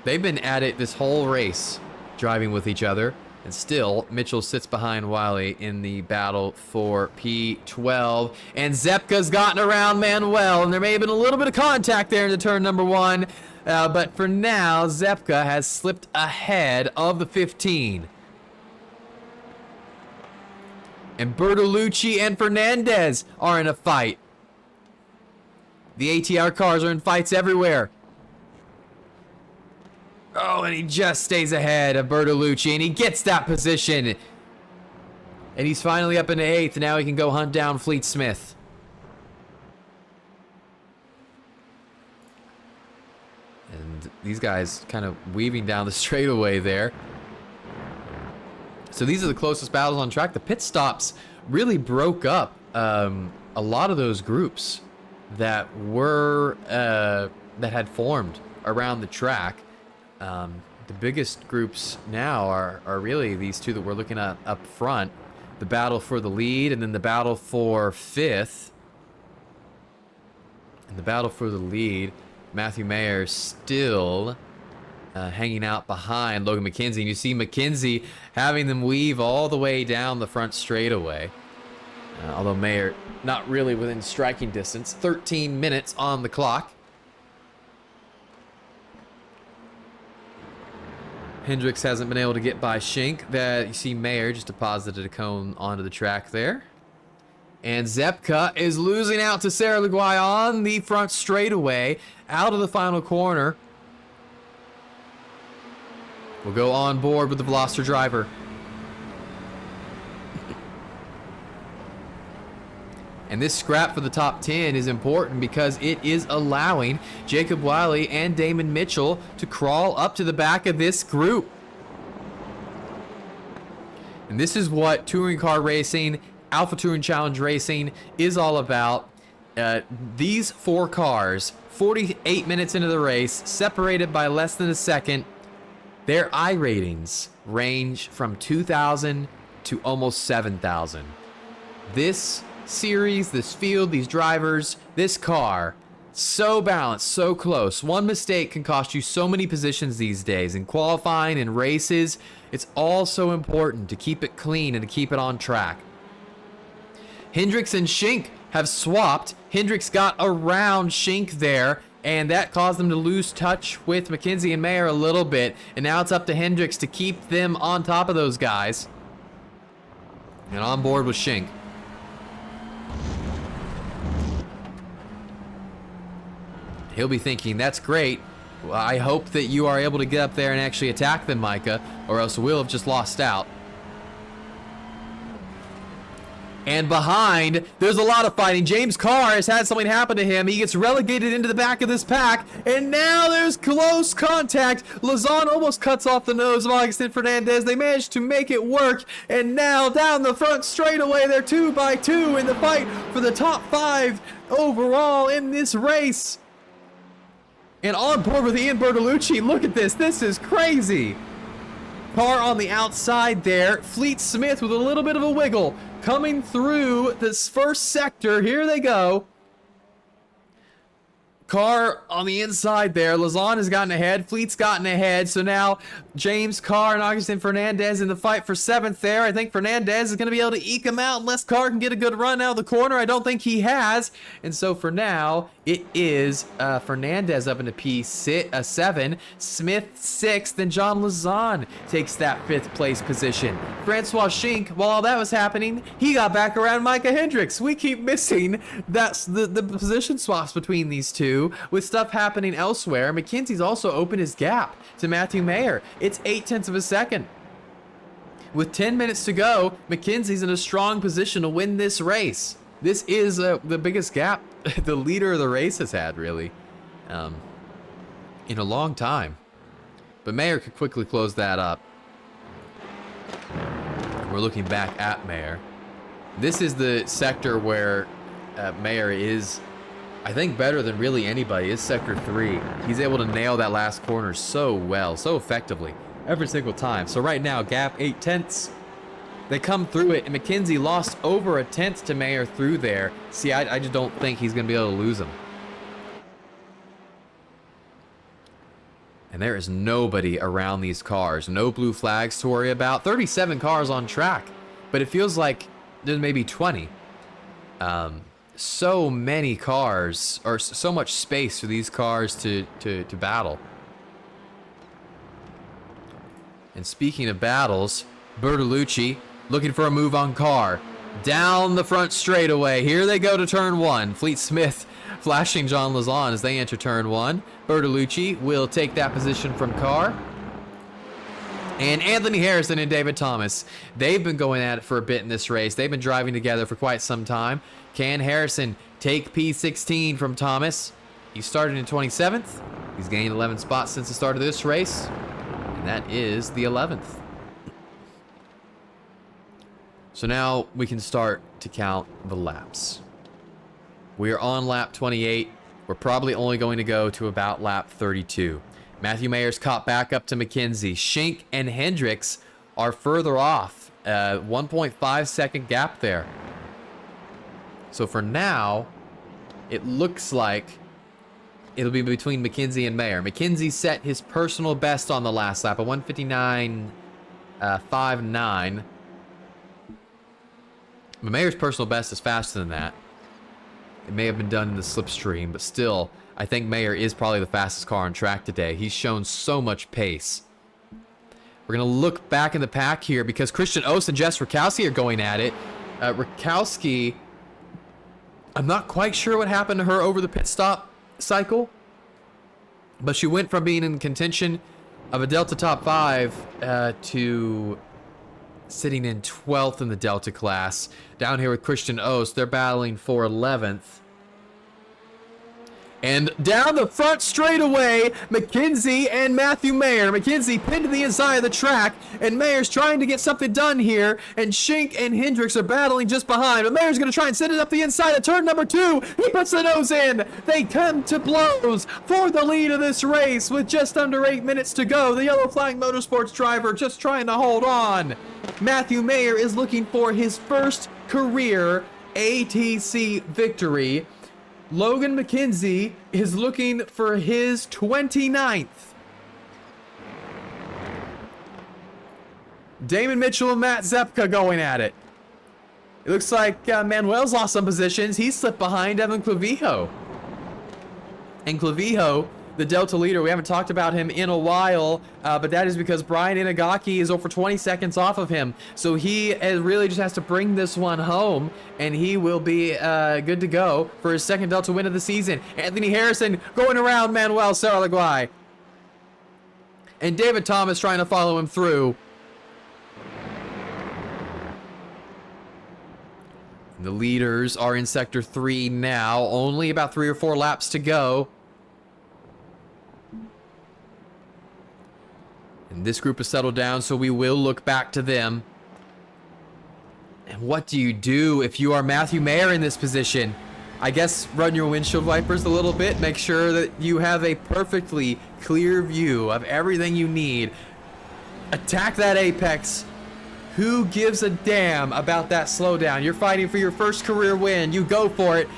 They've been at it this whole race, driving with each other. And still, Mitchell sits behind Wiley in the battle for P12. And Zepka's gotten around Manuel, and there may have been a little bit of contact there into turn number 1. But for now, Zepka has slipped ahead of the 15. And Bertolucci and Fernandez are in a fight. The ATR cars are in fights everywhere. Oh, and he just stays ahead of Bertolucci, and he gets that position. And he's finally up into 8th. Now he can go hunt down Fleet Smith. And these guys kind of weaving down the straightaway there. So these are the closest battles on track. The pit stops really broke up a lot of those groups that were that had formed around the track. The biggest groups now are really these two that we're looking at up front. The battle for the lead, and then the battle for 5th. And the battle for the lead, Matthew Mayer still hanging out behind Logan McKenzie. And you see McKenzie having them weave all the way down the front straightaway. Although Mayer not really within striking distance. 13 minutes on the clock. Hendricks hasn't been able to get by Schink. That you see Mayer just deposited a cone onto the track there. And Zepka is losing out to Sarah Leguay on the front straightaway out of the final corner. We'll go on board with the Veloster driver. And this scrap for the top 10 is important because it is allowing Jacob Wiley and Damon Mitchell to crawl up to the back of this group. And this is what touring car racing, Alpha Touring Challenge racing is all about. These 4 cars, 48 minutes into the race, separated by less than a second, their I ratings range from 2,000 to almost 7,000. This series, this field, these drivers, this car, so balanced, so close. One mistake can cost you so many positions these days. In qualifying and races, it's all so important to keep it clean and to keep it on track. Hendricks and Schink have swapped. Hendricks got around Schink there, and that caused them to lose touch with McKenzie and Mayer a little bit. And now it's up to Hendricks to keep them on top of those guys. And on board with Schink. He'll be thinking, that's great. Well, I hope that you are able to get up there and actually attack them, Micah, or else we'll have just lost out. And behind, there's a lot of fighting. James Carr has had something happen to him. He gets relegated into the back of this pack, and now there's close contact. Lazan almost cuts off the nose of Augustin Fernandez. They managed to make it work, and now down the front straightaway, they're 2 by 2 in the fight for the top 5 overall in this race. And on board with Ian Bertolucci, look at this. This is crazy. Carr on the outside there. Fleet Smith with a little bit of a wiggle coming through this first sector. Here they go. Carr on the inside there. Lazan has gotten ahead. Fleet's gotten ahead. So now James Carr and Augustin Fernandez in the fight for 7th there. I think Fernandez is going to be able to eke him out unless Carr can get a good run out of the corner. I don't think he has. And so for now, it is Fernandez up into P7, Smith 6th, then John Lazan takes that 5th place position. Francois Schink, while all that was happening, he got back around Micah Hendricks. We keep missing that's the position swaps between these two with stuff happening elsewhere. McKenzie's also opened his gap to Matthew Mayer. It's 0.8 of a second. With 10 minutes to go, McKenzie's in a strong position to win this race. This is the biggest gap the leader of the race has had, really, in a long time. But Mayer could quickly close that up. We're looking back at Mayer. This is the sector where Mayer is, I think, better than really anybody. Is sector 3. He's able to nail that last corner so well, so effectively, every single time. So right now, gap 0.8. They come through it, and McKenzie lost over 0.1 to Mayer through there. See, I just don't think he's going to be able to lose him. And there is nobody around these cars. No blue flags to worry about. 37 cars on track, but it feels like there's maybe 20. So many cars, or so much space for these cars to battle. And speaking of battles, Bertolucci looking for a move on Carr. Down the front straightaway. Here they go to turn 1. Fleet Smith flashing John Lazan as they enter turn 1. Bertolucci will take that position from Carr. And Anthony Harrison and David Thomas, they've been going at it for a bit in this race. They've been driving together for quite some time. Can Harrison take P16 from Thomas? He started in 27th. He's gained 11 spots since the start of this race. And that is the 11th. So now we can start to count the laps. We are on lap 28. We're probably only going to go to about lap 32. Matthew Mayer's caught back up to McKenzie. Schink and Hendricks are further off. 1.5 second gap there. So for now, it looks like it'll be between McKenzie and Mayer. McKenzie set his personal best on the last lap, a 1:59.59. But Mayer's personal best is faster than that. It may have been done in the slipstream, but still, I think Mayer is probably the fastest car on track today. He's shown so much pace. We're going to look back in the pack here because Christian Ost and Jess Rakowski are going at it. Rakowski, I'm not quite sure what happened to her over the pit stop cycle, but she went from being in contention of a Delta top 5 to sitting in 12th in the Delta class. Down here with Christian Ost, they're battling for 11th. And down the front straightaway, McKenzie and Matthew Mayer. McKenzie pinned to the inside of the track, and Mayer's trying to get something done here, and Schink and Hendricks are battling just behind, but Mayer's going to try and send it up the inside of turn number 2. He puts the nose in. They come to blows for the lead of this race with just under 8 minutes to go. The Yellow Flag Motorsports driver just trying to hold on. Matthew Mayer is looking for his first career ATC victory. Logan McKenzie is looking for his 29th. Damon Mitchell and Matt Zepka going at it. It looks like Manuel's lost some positions. He slipped behind Evan Clavijo. And Clavijo, the Delta leader, we haven't talked about him in a while, but that is because Brian Inagaki is over 20 seconds off of him. So he really just has to bring this one home, and he will be good to go for his second Delta win of the season. Anthony Harrison going around Manuel Saralaguay. And David Thomas trying to follow him through. The leaders are in Sector 3 now. Only about 3 or 4 laps to go. And this group has settled down, so we will look back to them. And what do you do if you are Matthew Mayer in this position? I guess run your windshield wipers a little bit. Make sure that you have a perfectly clear view of everything you need. Attack that apex. Who gives a damn about that slowdown? You're fighting for your first career win. You go for it.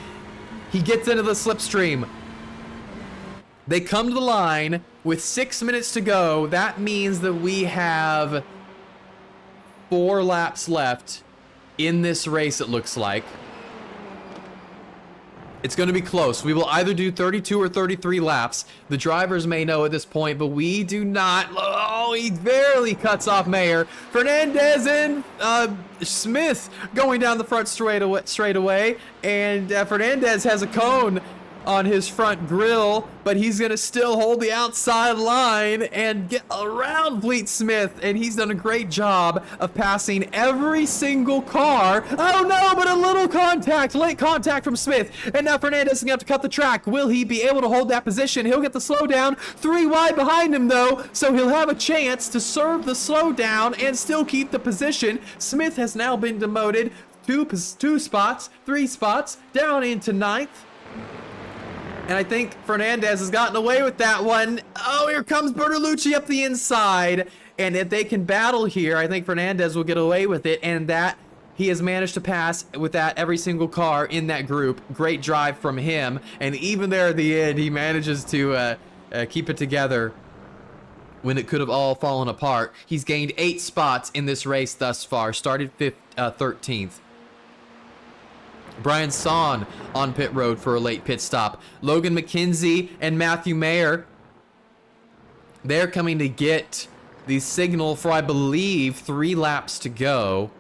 He gets into the slipstream. They come to the line with 6 minutes to go. That means that we have 4 laps left in this race, it looks like. It's going to be close. We will either do 32 or 33 laps. The drivers may know at this point, but we do not. Oh, he barely cuts off Mayer. Fernandez and Smith going down the front straightaway. And Fernandez has a cone on his front grille, but he's going to still hold the outside line and get around Fleet Smith, and he's done a great job of passing every single car. Oh no, but a little contact, late contact from Smith, and now Fernandez is going to have to cut the track. Will he be able to hold that position? He'll get the slowdown. 3 wide behind him though, so he'll have a chance to serve the slowdown and still keep the position. Smith has now been demoted 2 spots, 3 spots, down into 9th. And I think Fernandez has gotten away with that one. Oh, here comes Bertolucci up the inside. And if they can battle here, I think Fernandez will get away with it. And that he has managed to pass with that every single car in that group. Great drive from him. And even there at the end, he manages to keep it together when it could have all fallen apart. He's gained 8 spots in this race thus far. Started 13th. Brian Son on pit road for a late pit stop. Logan McKenzie and Matthew Mayer, they're coming to get the signal for, I believe, 3 laps to go.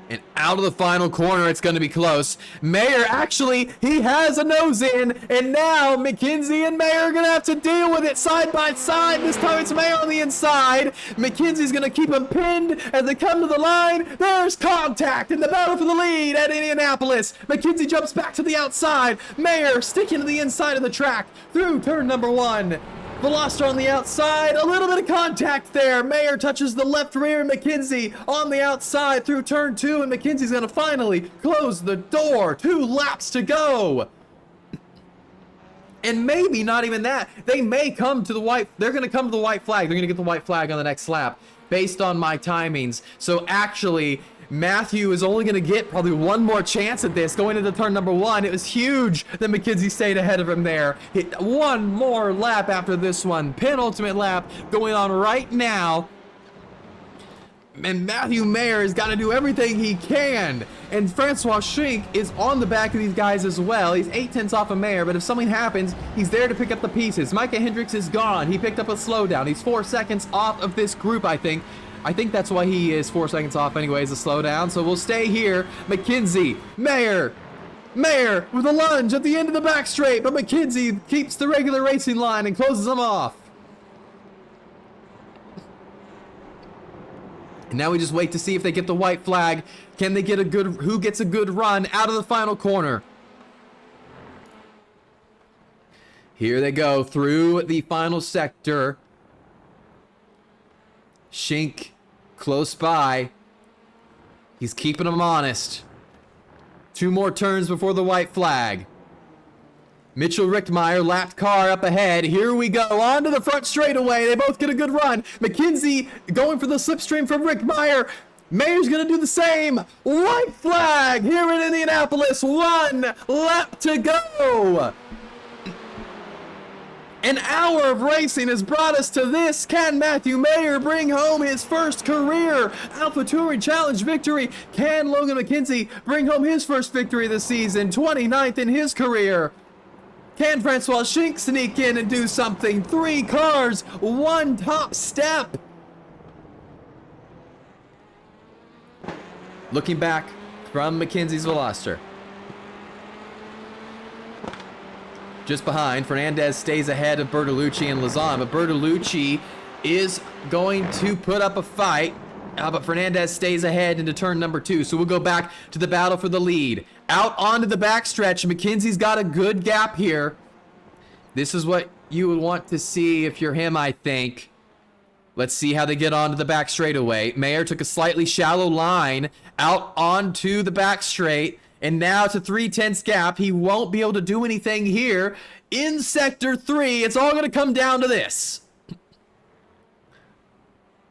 And out of the final corner, it's going to be close. Mayer, actually, he has a nose in. And now McKenzie and Mayer are going to have to deal with it side by side. This time it's Mayer on the inside. McKenzie's going to keep him pinned as they come to the line. There's contact in the battle for the lead at Indianapolis. McKenzie jumps back to the outside. Mayer sticking to the inside of the track through turn number 1. Veloster on the outside, a little bit of contact there. Mayer touches the left rear. McKenzie on the outside through turn 2, and McKenzie's going to finally close the door. 2 laps to go. And maybe not even that. They may come to the white. They're going to come to the white flag. They're going to get the white flag on the next lap based on my timings. So actually, Matthew is only going to get probably 1 more chance at this going into turn number 1. It was huge that McKenzie stayed ahead of him there. Hit 1 more lap after this one. Penultimate lap going on right now. And Matthew Mayer has got to do everything he can. And Francois Schink is on the back of these guys as well. He's 8/10 off of Mayer, but if something happens, he's there to pick up the pieces. Micah Hendricks is gone. He picked up a slowdown. He's 4 seconds off of this group, I think. I think that's why he is 4 seconds off anyways, a slowdown. So we'll stay here. McKenzie, Mayer with a lunge at the end of the back straight, but McKenzie keeps the regular racing line and closes them off. And now we just wait to see if they get the white flag. Can they get a good, who gets a good run out of the final corner? Here they go through the final sector. Shink close by. He's keeping them honest. 2 more turns before the white flag. Mitchell Richtmeyer lapped car up ahead. Here we go. On to the front straightaway. They both get a good run. McKenzie going for the slipstream from Richtmeyer. Mayer's going to do the same. White flag here in Indianapolis. 1 lap to go. An hour of racing has brought us to this. Can Matthew Mayer bring home his first career Alpha Touring Challenge victory? Can Logan McKenzie bring home his first victory this season, 29th in his career? Can Francois Schink sneak in and do something? 3 cars, 1 top step. Looking back from McKenzie's Veloster. Just behind, Fernandez stays ahead of Bertolucci and Lazan, but Bertolucci is going to put up a fight, but Fernandez stays ahead into turn number 2, so we'll go back to the battle for the lead. Out onto the backstretch, McKenzie's got a good gap here. This is what you would want to see if you're him, I think. Let's see how they get onto the back straightaway. Mayer took a slightly shallow line out onto the back straight. And now to 3/10 gap, he won't be able to do anything here in sector 3. It's all going to come down to this.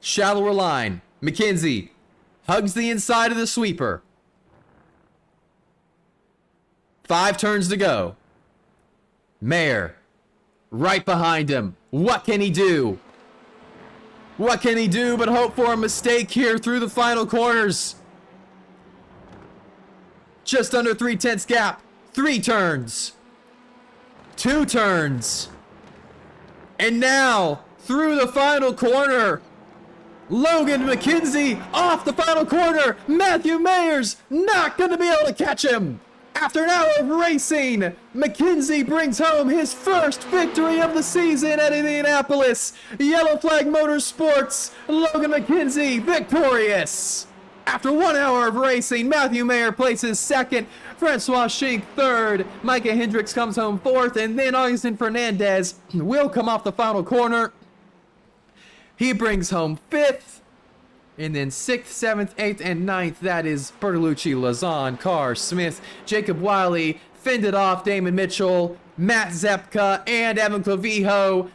Shallower line. McKenzie hugs the inside of the sweeper. 5 turns to go. Mayer right behind him. What can he do? What can he do but hope for a mistake here through the final corners? Just under 3/10 gap. 3 turns. 2 turns. And now, through the final corner, Logan McKenzie off the final corner. Matthew Mayer's not going to be able to catch him. After an hour of racing, McKenzie brings home his first victory of the season at Indianapolis. Yellow Flag Motorsports, Logan McKenzie victorious. After 1 hour of racing, Matthew Mayer places 2nd, Francois Schink 3rd, Micah Hendricks comes home 4th, and then Augustin Fernandez will come off the final corner. He brings home 5th, and then 6th, 7th, 8th, and 9th. That is Bertolucci, Lazan, Carr, Smith, Jacob Wiley, fended off Damon Mitchell, Matt Zepka, and Evan Clavijo.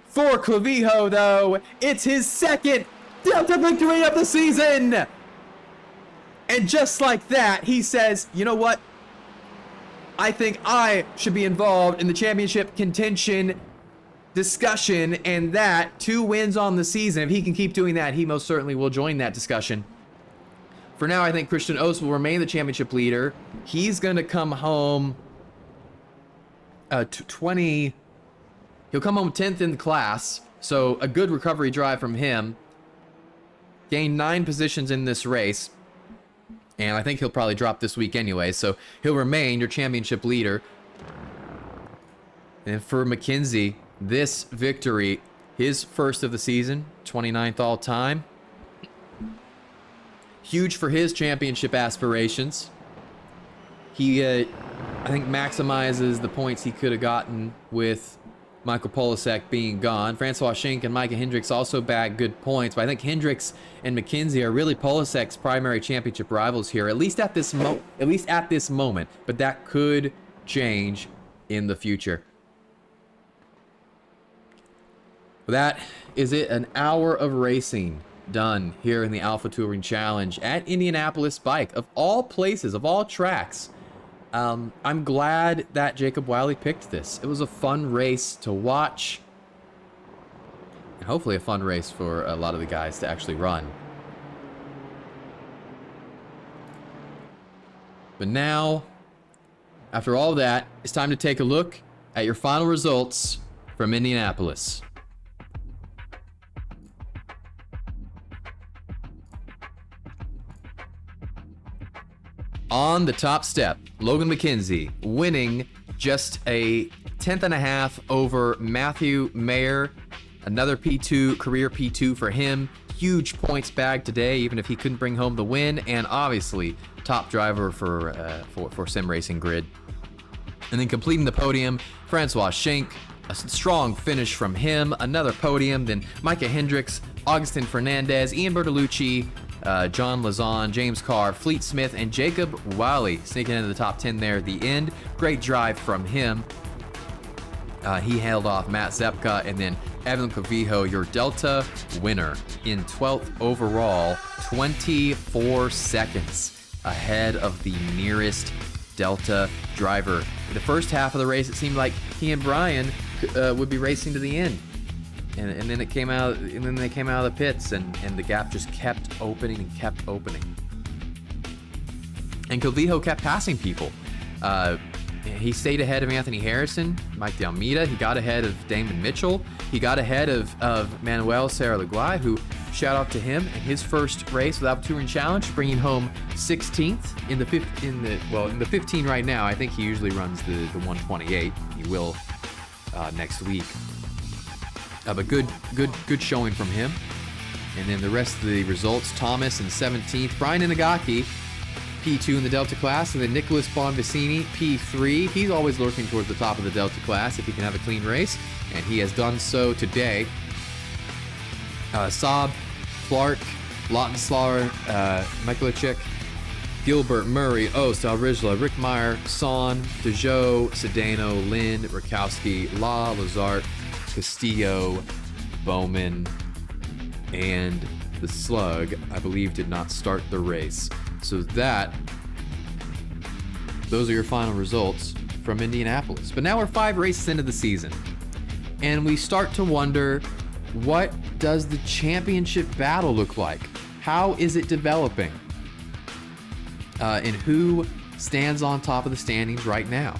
For Clavijo, though, it's his 2nd Delta victory of the season. And just like that, he says, you know what? I think I should be involved in the championship contention discussion, and that 2 wins on the season. If he can keep doing that, he most certainly will join that discussion. For now, I think Christian Oss will remain the championship leader. He's going to come home 20. He'll come home 10th in the class, so a good recovery drive from him. Gained 9 positions in this race. And I think he'll probably drop this week anyway, so he'll remain your championship leader. And for McKenzie, this victory, his first of the season, 29th all time. Huge for his championship aspirations. He, I think, maximizes the points he could have gotten with Michael Polasek being gone. Francois Schink and Micah Hendricks also bagged good points, but I think Hendricks and McKenzie are really Polasek's primary championship rivals here, at least at this moment. But that could change in the future. That is it. An hour of racing done here in the Alpha Touring Challenge at Indianapolis Bike, of all places, of all tracks. I'm glad that Jacob Wiley picked this. It was a fun race to watch, and hopefully a fun race for a lot of the guys to actually run. But now, after all that, it's time to take a look at your final results from Indianapolis. On the top step, Logan McKenzie winning just a 10th.5 over Matthew Mayer. Another P2, career P2 for him. Huge points bag today, even if he couldn't bring home the win. And obviously, top driver for Sim Racing Grid. And then completing the podium, Francois Schenck, a strong finish from him, another podium, then Micah Hendricks, Augustin Fernandez, Ian Bertolucci, John Lazon, James Carr, Fleet Smith, and Jacob Wiley sneaking into the top 10 there at the end. Great drive from him. He held off Matt Zepka, and then Evan Clavijo, your Delta winner in 12th overall, 24 seconds ahead of the nearest Delta driver. In the first half of the race, it seemed like he and Brian would be racing to the end, and then it came out, and then they came out of the pits, and the gap just kept opening and kept opening. And Clavijo kept passing people. He stayed ahead of Anthony Harrison, Mike D'Almeida. He got ahead of Damon Mitchell. He got ahead of Manuel Serra-Laguay, who, shout out to him in his first race with Alpha Touring Challenge, bringing home 16th in the 15 right now. I think he usually runs the 128. He will next week. But good showing from him. And then the rest of the results: Thomas in 17th, Brian Inagaki, P2 in the Delta class, and then Nicholas Bonvicini, P3. He's always lurking towards the top of the Delta class if he can have a clean race, and he has done so today. Saab, Clark, Lautenslauer, Mikulacik, Gilbert, Murray, Ost, Alrizla, Rick Meyer, Son, Dejoux, Sedano, Lynn, Rakowski, La, Lazart, Castillo, Bowman, and the Slug, I believe, did not start the race. So those are your final results from Indianapolis. But now we're 5 races into the season, and we start to wonder, what does the championship battle look like? How is it developing? And who stands on top of the standings right now?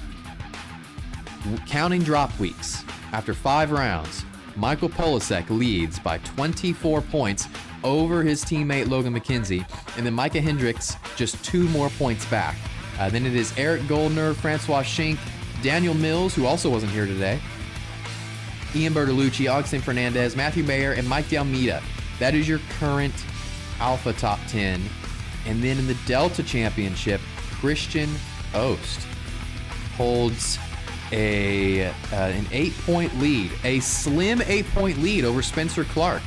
Counting drop weeks, after 5 rounds, Michael Polasek leads by 24 points over his teammate Logan McKenzie, and then Micah Hendricks just 2 more points back. Then it is Eric Goldner, Francois Schenck, Daniel Mills, who also wasn't here today, Ian Bertolucci, Augustin Fernandez, Matthew Mayer, and Mike D'Almeida. That is your current Alpha Top 10. And then in the Delta Championship, Christian Ost holds an 8-point lead, a slim 8-point lead over Spencer Clark.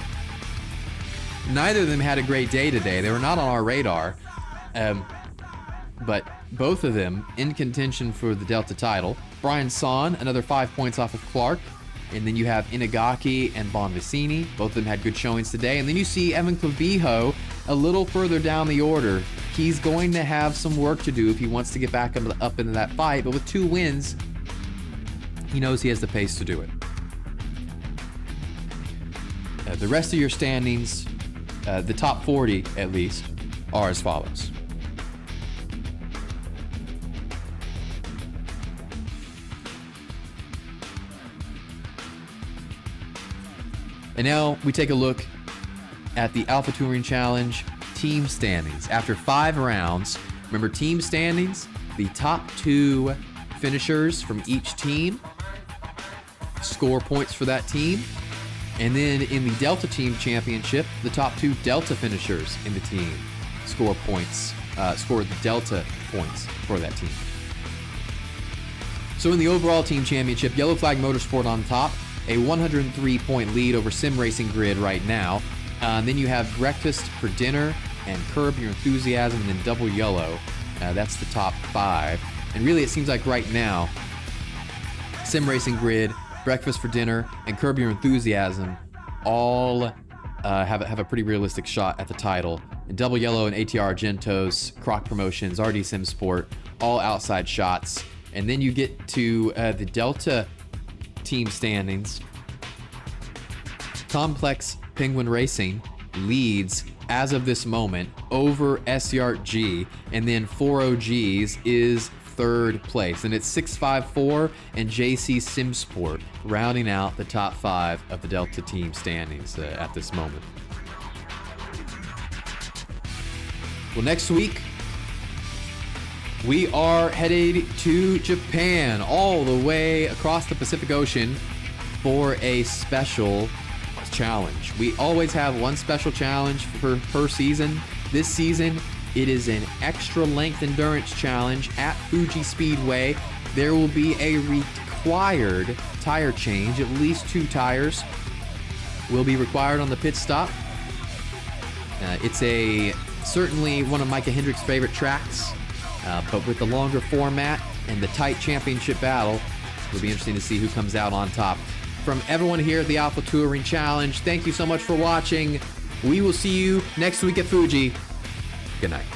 Neither of them had a great day today. They were not on our radar, but both of them in contention for the Delta title. Brian Son, another 5 points off of Clark. And then you have Inagaki and Bonvicini. Both of them had good showings today. And then you see Evan Clavijo a little further down the order. He's going to have some work to do if he wants to get back up into that fight. But with 2 wins, he knows he has the pace to do it. The rest of your standings, the top 40 at least, are as follows. And now we take a look at the Alpha Touring Challenge team standings. After 5 rounds, remember team standings, the top 2 finishers from each team score points for that team. And then in the Delta Team Championship, the top 2 Delta finishers in the team score points, score the Delta points for that team. So in the overall team championship, Yellow Flag Motorsport on top, a 103-point lead over Sim Racing Grid right now. Then you have Breakfast for Dinner and Curb Your Enthusiasm, and then Double Yellow. That's the top 5. And really, it seems like right now, Sim Racing Grid, Breakfast for Dinner, and Curb Your Enthusiasm all have a pretty realistic shot at the title. And Double Yellow and ATR Argentos, Croc Promotions, RD Sim Sport, all outside shots. And then you get to the Delta team standings. Complex Penguin Racing leads as of this moment over SRG, and then 4OGs is 3rd place, and it's 654 and JC Simsport rounding out the top 5 of the Delta team standings at this moment. Well, next week we are headed to Japan, all the way across the Pacific Ocean, for a special challenge. We always have one special challenge per season. This season, it is an extra length endurance challenge at Fuji Speedway there will be a required tire change. At least 2 tires will be required on the pit stop. It's certainly one of Micah Hendrick's favorite tracks, but with the longer format and the tight championship battle, it'll be interesting to see who comes out on top. From everyone here at the Alpha Touring Challenge, thank you so much for watching. We will see you next week at Fuji. Good night.